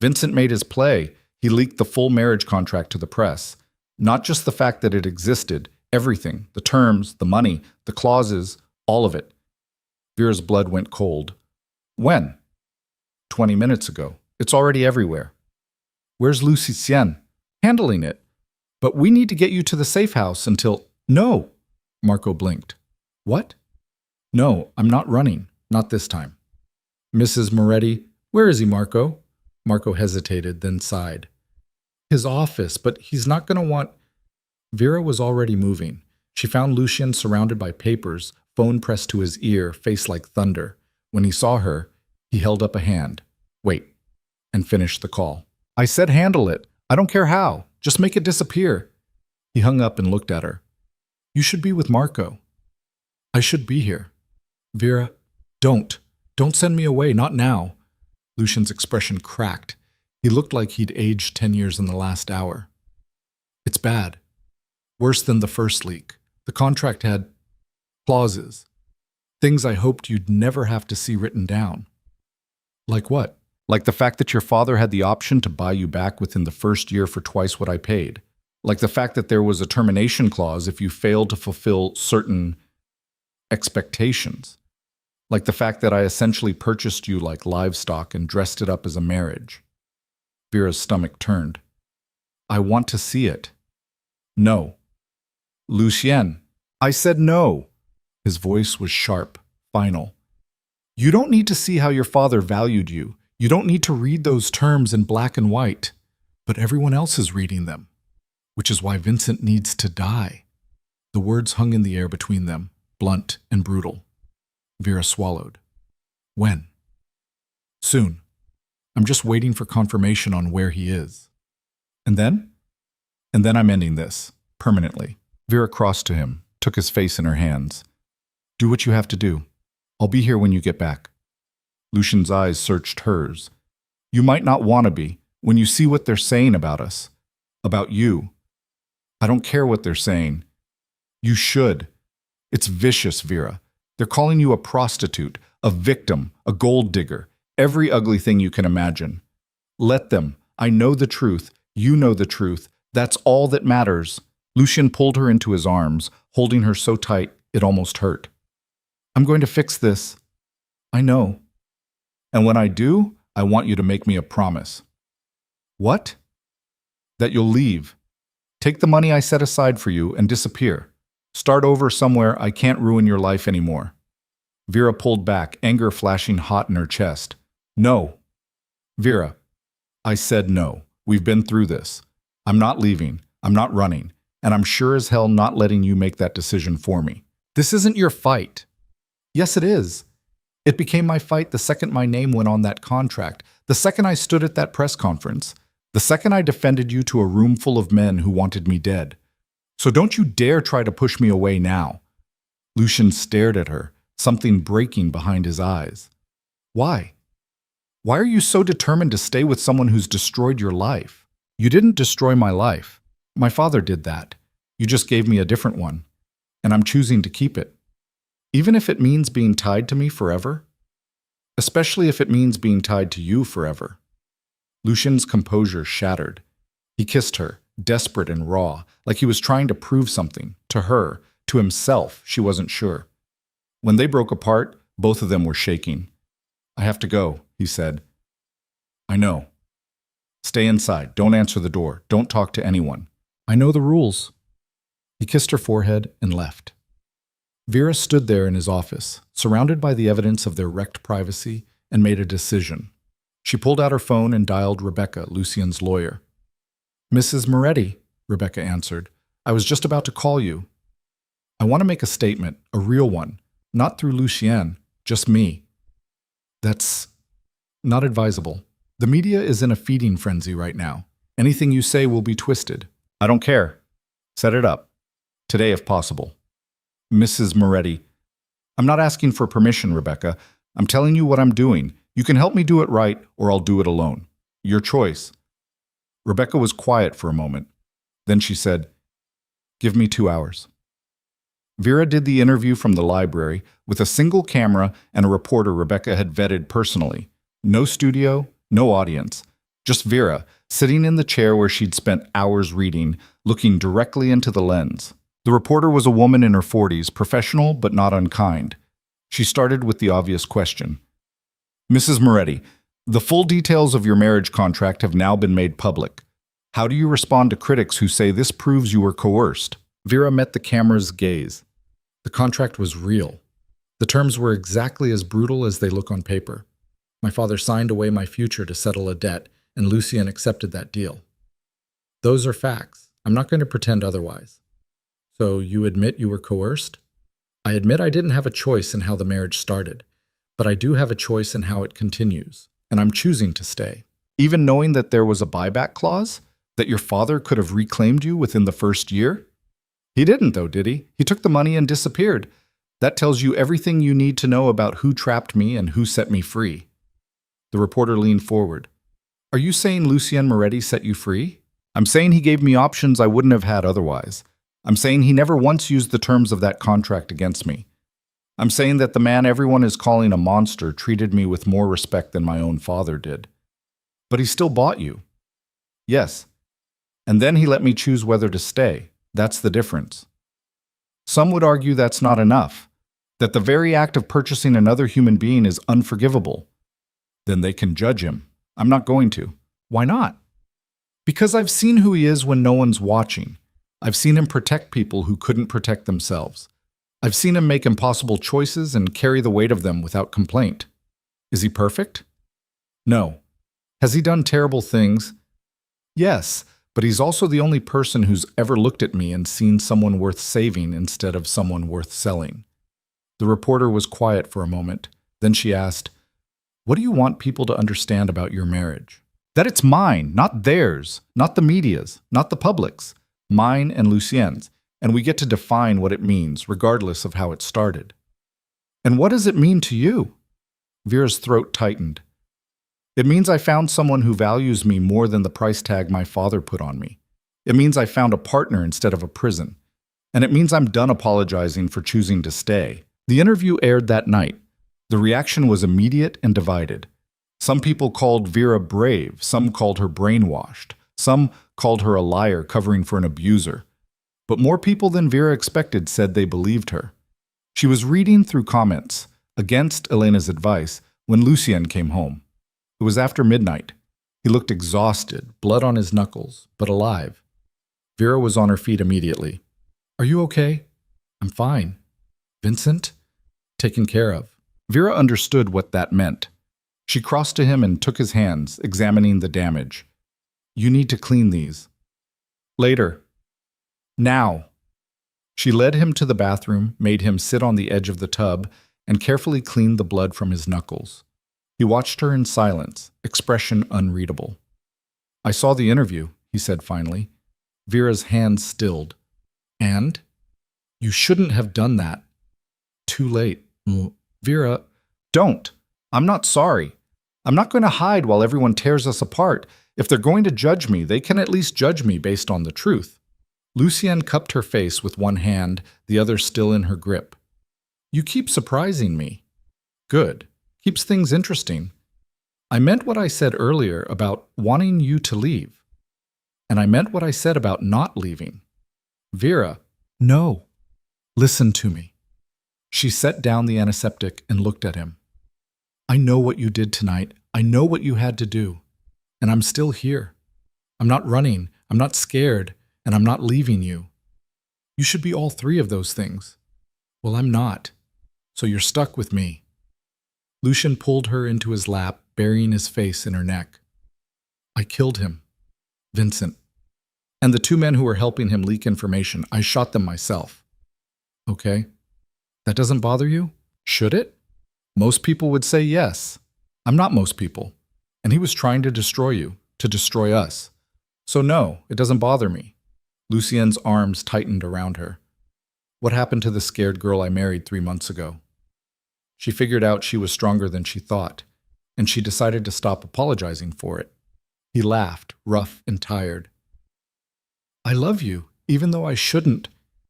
Vincent made his play. He leaked the full marriage contract to the press. Not just the fact that it existed, everything, the terms, the money, the clauses, all of it. Vera's blood went cold. When? 20 minutes ago. It's already everywhere. Where's Lucien? Handling it. But we need to get you to the safe house until… No! Marco blinked. What? No, I'm not running. Not this time. Mrs. Moretti, where is he, Marco? Marco hesitated, then sighed. His office, but he's not going to want… Vera was already moving. She found Lucien surrounded by papers, phone pressed to his ear, face like thunder. When he saw her, he held up a hand. Wait, and finished the call. I said handle it. I don't care how. Just make it disappear. He hung up and looked at her. You should be with Marco. I should be here. Vera, don't. Don't send me away, not now. Lucien's expression cracked. He looked like he'd aged 10 years in the last hour. It's bad. Worse than the first leak. The contract had clauses. Things I hoped you'd never have to see written down. Like what? Like the fact that your father had the option to buy you back within the first year for twice what I paid. Like the fact that there was a termination clause if you failed to fulfill certain expectations. Like the fact that I essentially purchased you like livestock and dressed it up as a marriage. Vera's stomach turned. I want to see it. No. Lucien, I said no. His voice was sharp, final. You don't need to see how your father valued you. You don't need to read those terms in black and white. But everyone else is reading them, which is why Vincent needs to die. The words hung in the air between them, blunt and brutal. Vera swallowed. When? Soon. I'm just waiting for confirmation on where he is. And then? And then I'm ending this, permanently. Vera crossed to him, took his face in her hands. Do what you have to do. I'll be here when you get back. Lucien's eyes searched hers. You might not want to be, when you see what they're saying about us. About you. I don't care what they're saying. You should. It's vicious, Vera. They're calling you a prostitute, a victim, a gold digger, every ugly thing you can imagine. Let them. I know the truth. You know the truth. That's all that matters. Lucien pulled her into his arms, holding her so tight it almost hurt. I'm going to fix this. I know. And when I do, I want you to make me a promise. What? That you'll leave. Take the money I set aside for you and disappear. Start over somewhere I can't ruin your life anymore. Vera pulled back, anger flashing hot in her chest. No. Vera, I said no. We've been through this. I'm not leaving. I'm not running. And I'm sure as hell not letting you make that decision for me. This isn't your fight. Yes, it is. It became my fight the second my name went on that contract, the second I stood at that press conference, the second I defended you to a room full of men who wanted me dead. So don't you dare try to push me away now. Lucien stared at her, something breaking behind his eyes. Why? Why are you so determined to stay with someone who's destroyed your life? You didn't destroy my life. My father did that. You just gave me a different one. And I'm choosing to keep it. Even if it means being tied to me forever? Especially if it means being tied to you forever. Lucien's composure shattered. He kissed her, desperate and raw, like he was trying to prove something, to her, to himself, she wasn't sure. When they broke apart, both of them were shaking. I have to go, he said. I know. Stay inside, don't answer the door, don't talk to anyone. I know the rules. He kissed her forehead and left. Vera stood there in his office, surrounded by the evidence of their wrecked privacy, and made a decision. She pulled out her phone and dialed Rebecca, Lucien's lawyer. Mrs. Moretti, Rebecca answered. I was just about to call you. I want to make a statement, a real one, not through Lucien, just me. That's not advisable. The media is in a feeding frenzy right now. Anything you say will be twisted. I don't care. Set it up. Today, if possible. Mrs. Moretti, I'm not asking for permission, Rebecca. I'm telling you what I'm doing. You can help me do it right, or I'll do it alone. Your choice. Rebecca was quiet for a moment. Then she said, Give me 2 hours. Vera did the interview from the library with a single camera and a reporter Rebecca had vetted personally. No studio, no audience. Just Vera, sitting in the chair where she'd spent hours reading, looking directly into the lens. The reporter was a woman in her 40s, professional but not unkind. She started with the obvious question. Mrs. Moretti, the full details of your marriage contract have now been made public. How do you respond to critics who say this proves you were coerced? Vera met the camera's gaze. The contract was real. The terms were exactly as brutal as they look on paper. My father signed away my future to settle a debt, and Lucien accepted that deal. Those are facts. I'm not going to pretend otherwise. So you admit you were coerced? I admit I didn't have a choice in how the marriage started, but I do have a choice in how it continues, and I'm choosing to stay. Even knowing that there was a buyback clause? That your father could have reclaimed you within the first year? He didn't, though, did he? He took the money and disappeared. That tells you everything you need to know about who trapped me and who set me free. The reporter leaned forward. Are you saying Lucien Moretti set you free? I'm saying he gave me options I wouldn't have had otherwise. I'm saying he never once used the terms of that contract against me. I'm saying that the man everyone is calling a monster treated me with more respect than my own father did. But he still bought you. Yes. And then he let me choose whether to stay. That's the difference. Some would argue that's not enough, that the very act of purchasing another human being is unforgivable. Then they can judge him. I'm not going to. Why not? Because I've seen who he is when no one's watching. I've seen him protect people who couldn't protect themselves. I've seen him make impossible choices and carry the weight of them without complaint. Is he perfect? No. Has he done terrible things? Yes, but he's also the only person who's ever looked at me and seen someone worth saving instead of someone worth selling. The reporter was quiet for a moment. Then she asked, What do you want people to understand about your marriage? That it's mine, not theirs, not the media's, not the public's. Mine and Lucien's, and we get to define what it means, regardless of how it started. And what does it mean to you? Vera's throat tightened. It means I found someone who values me more than the price tag my father put on me. It means I found a partner instead of a prison. And it means I'm done apologizing for choosing to stay. The interview aired that night. The reaction was immediate and divided. Some people called Vera brave, some called her brainwashed, some called her a liar covering for an abuser. But more people than Vera expected said they believed her. She was reading through comments, against Elena's advice, when Lucien came home. It was after midnight. He looked exhausted, blood on his knuckles, but alive. Vera was on her feet immediately. Are you okay? I'm fine. Vincent? Taken care of. Vera understood what that meant. She crossed to him and took his hands, examining the damage. You need to clean these. Later. Now. She led him to the bathroom, made him sit on the edge of the tub, and carefully cleaned the blood from his knuckles. He watched her in silence, expression unreadable. I saw the interview, he said finally. Vera's hands stilled. And? You shouldn't have done that. Too late. Vera, don't. I'm not sorry. I'm not going to hide while everyone tears us apart. If they're going to judge me, they can at least judge me based on the truth. Lucien cupped her face with one hand, the other still in her grip. You keep surprising me. Good. Keeps things interesting. I meant what I said earlier about wanting you to leave. And I meant what I said about not leaving. Vera, no. Listen to me. She set down the antiseptic and looked at him. I know what you did tonight. I know what you had to do. And I'm still here. I'm not running. I'm not scared. And I'm not leaving you. You should be all three of those things. Well, I'm not. So you're stuck with me. Lucian pulled her into his lap, burying his face in her neck. I killed him. Vincent. And the two men who were helping him leak information, I shot them myself. Okay. That doesn't bother you? Should it? Most people would say yes. I'm not most people. And he was trying to destroy you, to destroy us. So no, it doesn't bother me. Lucien's arms tightened around her. What happened to the scared girl I married 3 months ago? She figured out she was stronger than she thought, and she decided to stop apologizing for it. He laughed, rough and tired. I love you, even though I shouldn't,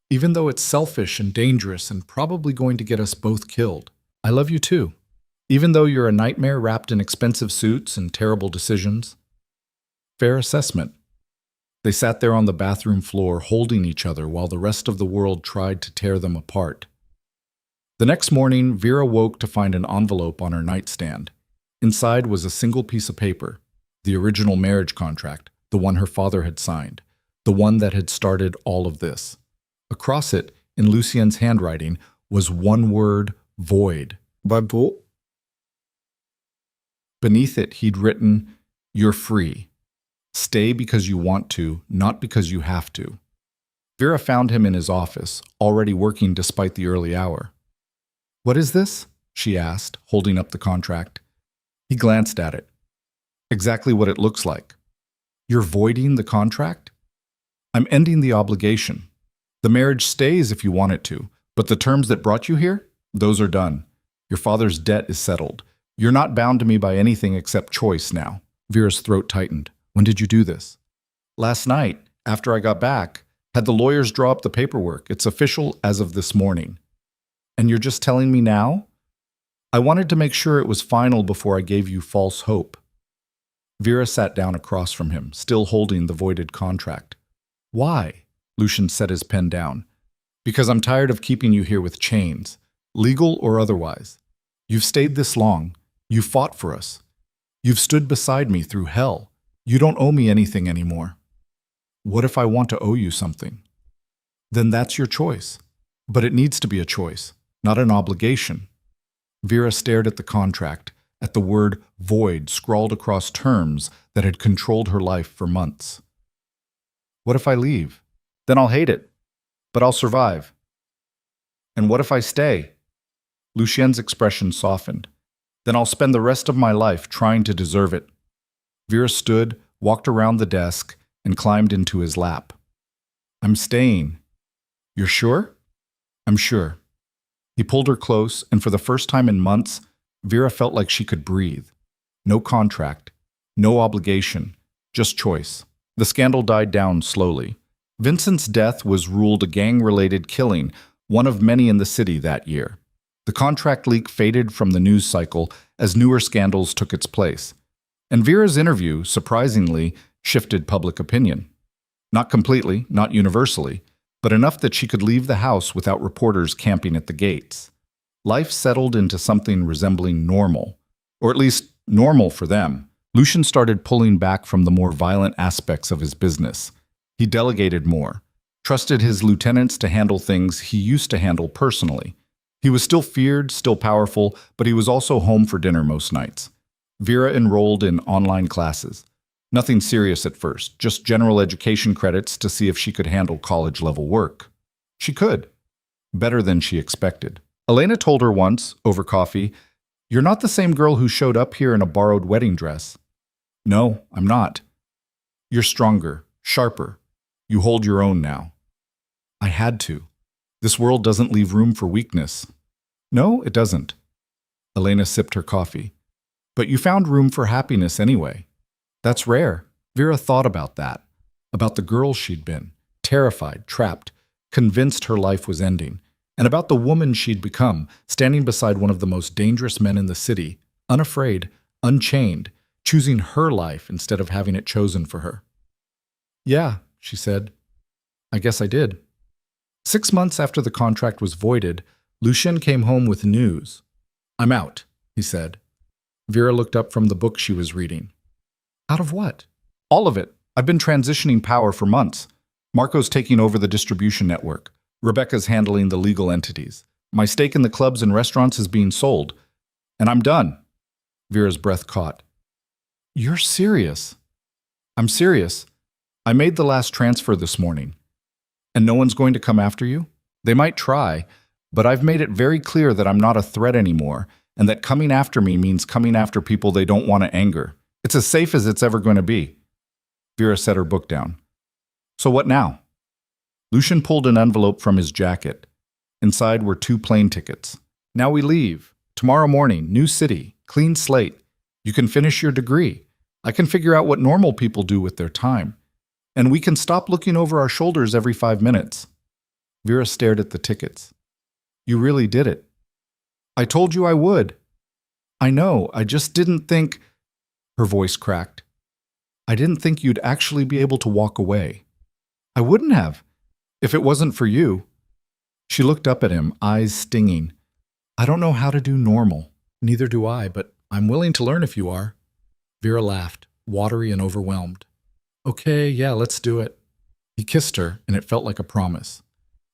even though it's selfish and dangerous and probably going to get us both killed. I love you too, even though you're a nightmare wrapped in expensive suits and terrible decisions. Fair assessment. They sat there on the bathroom floor holding each other while the rest of the world tried to tear them apart. The next morning, Vera woke to find an envelope on her nightstand. Inside was a single piece of paper, the original marriage contract, the one her father had signed, the one that had started all of this. Across it, in Lucien's handwriting, was one word, void. Bible. Beneath it, he'd written, "You're free. Stay because you want to, not because you have to." Vera found him in his office, already working despite the early hour. What is this? She asked, holding up the contract. He glanced at it. Exactly what it looks like. You're voiding the contract? I'm ending the obligation. The marriage stays if you want it to, but the terms that brought you here, those are done. Your father's debt is settled. You're not bound to me by anything except choice now. Vera's throat tightened. When did you do this? Last night, after I got back, had the lawyers draw up the paperwork. It's official as of this morning. And you're just telling me now? I wanted to make sure it was final before I gave you false hope. Vera sat down across from him, still holding the voided contract. Why? Lucian set his pen down. Because I'm tired of keeping you here with chains, legal or otherwise. You've stayed this long. You fought for us. You've stood beside me through hell. You don't owe me anything anymore. What if I want to owe you something? Then that's your choice. But it needs to be a choice, not an obligation. Vera stared at the contract, at the word void scrawled across terms that had controlled her life for months. What if I leave? Then I'll hate it, but I'll survive. And what if I stay? Lucien's expression softened. Then I'll spend the rest of my life trying to deserve it. Vera stood, walked around the desk, and climbed into his lap. I'm staying. You're sure? I'm sure. He pulled her close, and for the first time in months, Vera felt like she could breathe. No contract, no obligation, just choice. The scandal died down slowly. Vincent's death was ruled a gang-related killing, one of many in the city that year. The contract leak faded from the news cycle as newer scandals took its place. And Vera's interview, surprisingly, shifted public opinion. Not completely, not universally, but enough that she could leave the house without reporters camping at the gates. Life settled into something resembling normal, or at least normal for them. Lucian started pulling back from the more violent aspects of his business. He delegated more, trusted his lieutenants to handle things he used to handle personally. He was still feared, still powerful, but he was also home for dinner most nights. Vera enrolled in online classes. Nothing serious at first, just general education credits to see if she could handle college-level work. She could. Better than she expected. Elena told her once, over coffee, "You're not the same girl who showed up here in a borrowed wedding dress." "No, I'm not." "You're stronger, sharper. You hold your own now." "I had to. This world doesn't leave room for weakness." "No, it doesn't." Elena sipped her coffee. "But you found room for happiness anyway. That's rare." Vera thought about that, about the girl she'd been, terrified, trapped, convinced her life was ending. and about the woman she'd become, standing beside one of the most dangerous men in the city, unafraid, unchained, choosing her life instead of having it chosen for her. "Yeah," she said. "I guess I did." 6 months after the contract was voided, Lucien came home with news. "I'm out," he said. Vera looked up from the book she was reading. "Out of what?" "All of it. I've been transitioning power for months. Marco's taking over the distribution network. Rebecca's handling the legal entities. My stake in the clubs and restaurants is being sold. And I'm done." Vera's breath caught. "You're serious?" "I'm serious. I made the last transfer this morning. And no one's going to come after you? They might try, but I've made it very clear that I'm not a threat anymore, and that coming after me means coming after people they don't want to anger. It's as safe as it's ever going to be." Vera set her book down. "So what now?" Lucien pulled an envelope from his jacket. Inside were 2 plane tickets. "Now we leave. Tomorrow morning, new city, clean slate. You can finish your degree. I can figure out what normal people do with their time. And we can stop looking over our shoulders every 5 minutes." Vera stared at the tickets. "You really did it." "I told you I would." "I know, I just didn't think—" Her voice cracked. "I didn't think you'd actually be able to walk away." "I wouldn't have, if it wasn't for you." She looked up at him, eyes stinging. "I don't know how to do normal." "Neither do I, but I'm willing to learn if you are." Vera laughed, watery and overwhelmed. "Okay, yeah, let's do it." He kissed her, and it felt like a promise.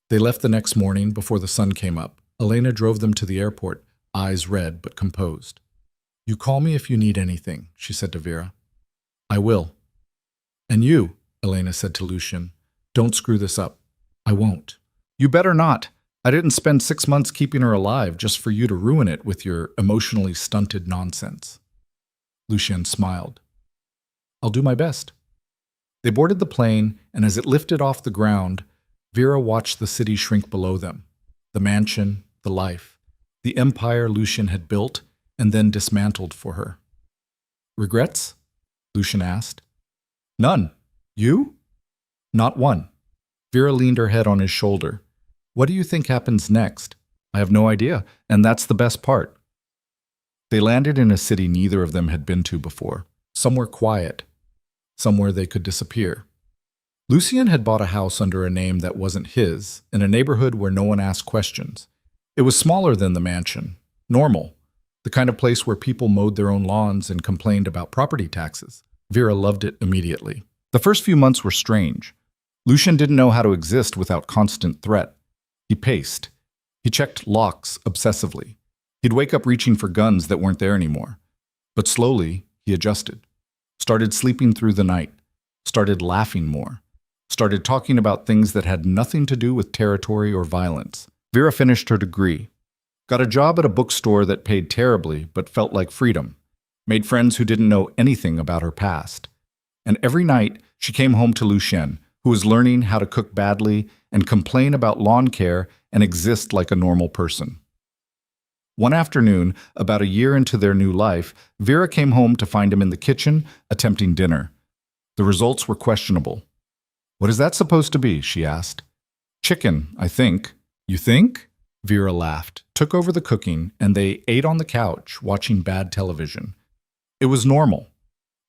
They left the next morning before the sun came up. Elena drove them to the airport, eyes red but composed. "You call me if you need anything," she said to Vera. "I will." "And you," Elena said to Lucien, "don't screw this up." "I won't." "You better not. I didn't spend 6 months keeping her alive just for you to ruin it with your emotionally stunted nonsense." Lucien smiled. "I'll do my best." They boarded the plane, and as it lifted off the ground, Vera watched the city shrink below them. The mansion, the life, the empire Lucien had built and then dismantled for her. "Regrets?" Lucien asked. "None. You?" "Not one." Vera leaned her head on his shoulder. "What do you think happens next?" "I have no idea, and that's the best part." They landed in a city neither of them had been to before, somewhere quiet, somewhere they could disappear. Lucien had bought a house under a name that wasn't his, in a neighborhood where no one asked questions. It was smaller than the mansion, normal, the kind of place where people mowed their own lawns and complained about property taxes. Vera loved it immediately. The first few months were strange. Lucien didn't know how to exist without constant threat. He paced. He checked locks obsessively. He'd wake up reaching for guns that weren't there anymore. But slowly, he adjusted. Started sleeping through the night. Started laughing more. Started talking about things that had nothing to do with territory or violence. Vera finished her degree. Got a job at a bookstore that paid terribly but felt like freedom. Made friends who didn't know anything about her past. And every night, she came home to Lucien, who was learning how to cook badly and complain about lawn care and exist like a normal person. One afternoon, about a year into their new life, Vera came home to find him in the kitchen, attempting dinner. The results were questionable. "What is that supposed to be?" she asked. "Chicken, I think." "You think?" Vera laughed, took over the cooking, and they ate on the couch, watching bad television. It was normal,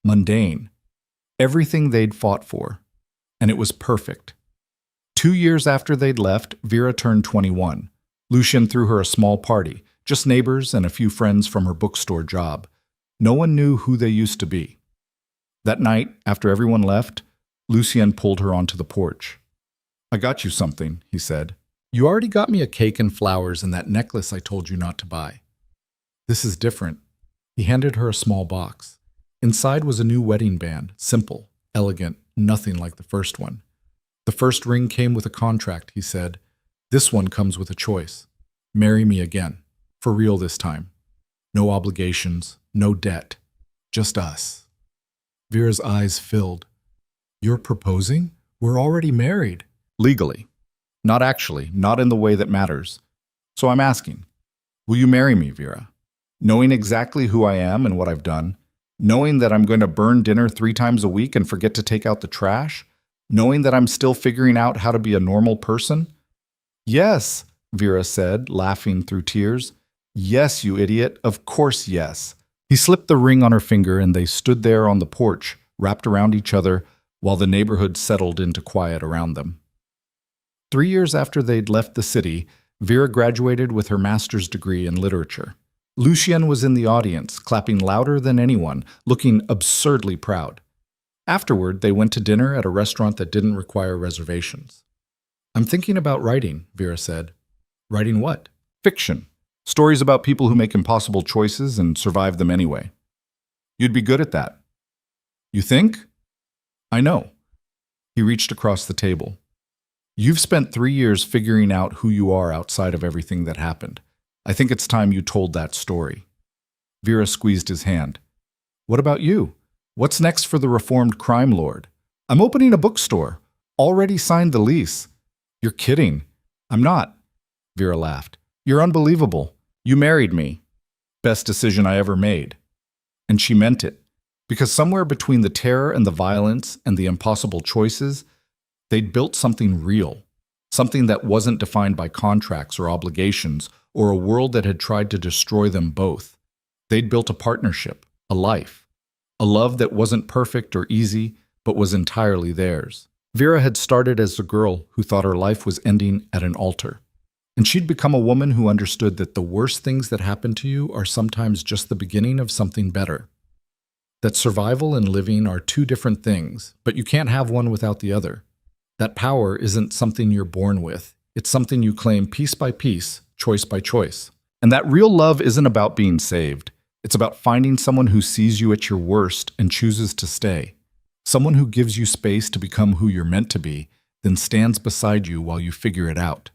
mundane, everything they'd fought for, and it was perfect. 2 years after they'd left, Vera turned 21. Lucien threw her a small party, just neighbors and a few friends from her bookstore job. No one knew who they used to be. That night, after everyone left, Lucien pulled her onto the porch. "I got you something," he said. "You already got me a cake and flowers and that necklace I told you not to buy." "This is different." He handed her a small box. Inside was a new wedding band, simple, elegant, nothing like the first one. "The first ring came with a contract," he said. "This one comes with a choice. Marry me again. For real this time. No obligations, no debt. Just us." Vera's eyes filled. "You're proposing? We're already married." "Legally. Not actually, not in the way that matters. So I'm asking, will you marry me, Vera? Knowing exactly who I am and what I've done, knowing that I'm going to burn dinner 3 times a week and forget to take out the trash, knowing that I'm still figuring out how to be a normal person?" "Yes," Vera said, laughing through tears. Yes, you idiot. Of course, yes. He slipped the ring on her finger and they stood there on the porch, wrapped around each other, while the neighborhood settled into quiet around them. 3 years after they'd left the city, Vera graduated with her master's degree in literature. Lucien was in the audience, clapping louder than anyone, looking absurdly proud. Afterward, they went to dinner at a restaurant that didn't require reservations. I'm thinking about writing, Vera said. Writing what? Fiction. Stories about people who make impossible choices and survive them anyway. You'd be good at that. You think? I know. He reached across the table. You've spent 3 years figuring out who you are outside of everything that happened. I think it's time you told that story. Vera squeezed his hand. What about you? What's next for the reformed crime lord? I'm opening a bookstore. Already signed the lease. You're kidding. I'm not. Vera laughed. You're unbelievable. You married me. Best decision I ever made. And she meant it. Because somewhere between the terror and the violence and the impossible choices, they'd built something real. Something that wasn't defined by contracts or obligations or a world that had tried to destroy them both. They'd built a partnership, a life, a love that wasn't perfect or easy, but was entirely theirs. Vera had started as a girl who thought her life was ending at an altar. And she'd become a woman who understood that the worst things that happen to you are sometimes just the beginning of something better. That survival and living are two different things, but you can't have one without the other. That power isn't something you're born with. It's something you claim piece by piece, choice by choice. And that real love isn't about being saved. It's about finding someone who sees you at your worst and chooses to stay. Someone who gives you space to become who you're meant to be, then stands beside you while you figure it out.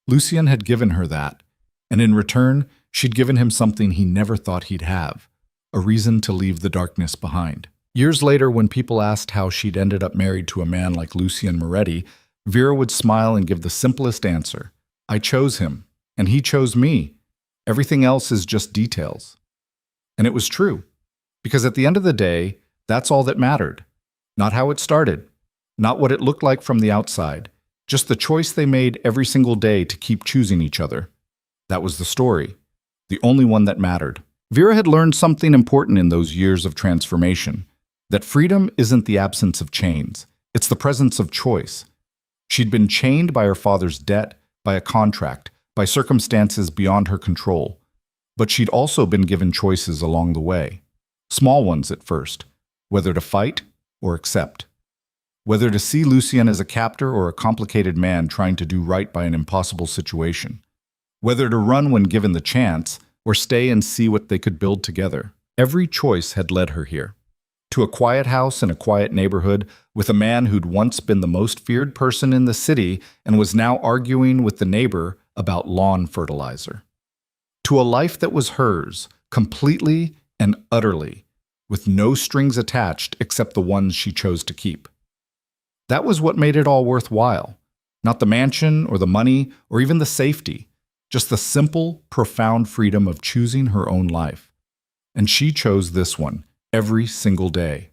Lucien had given her that, and in return, she'd given him something he never thought he'd have, a reason to leave the darkness behind. Years later, when people asked how she'd ended up married to a man like Lucien Moretti, Vera would smile and give the simplest answer. I chose him, and he chose me. Everything else is just details. And it was true, because at the end of the day, that's all that mattered. Not how it started, not what it looked like from the outside, just the choice they made every single day to keep choosing each other. That was the story, the only one that mattered. Vera had learned something important in those years of transformation, that freedom isn't the absence of chains, it's the presence of choice. She'd been chained by her father's debt, by a contract, by circumstances beyond her control. But she'd also been given choices along the way, small ones at first, whether to fight or accept. Whether to see Lucien as a captor or a complicated man trying to do right by an impossible situation. Whether to run when given the chance, or stay and see what they could build together. Every choice had led her here. To a quiet house in a quiet neighborhood with a man who'd once been the most feared person in the city and was now arguing with the neighbor about lawn fertilizer. To a life that was hers, completely and utterly, with no strings attached except the ones she chose to keep. That was what made it all worthwhile. Not the mansion or the money or even the safety, just the simple, profound freedom of choosing her own life. And she chose this one every single day.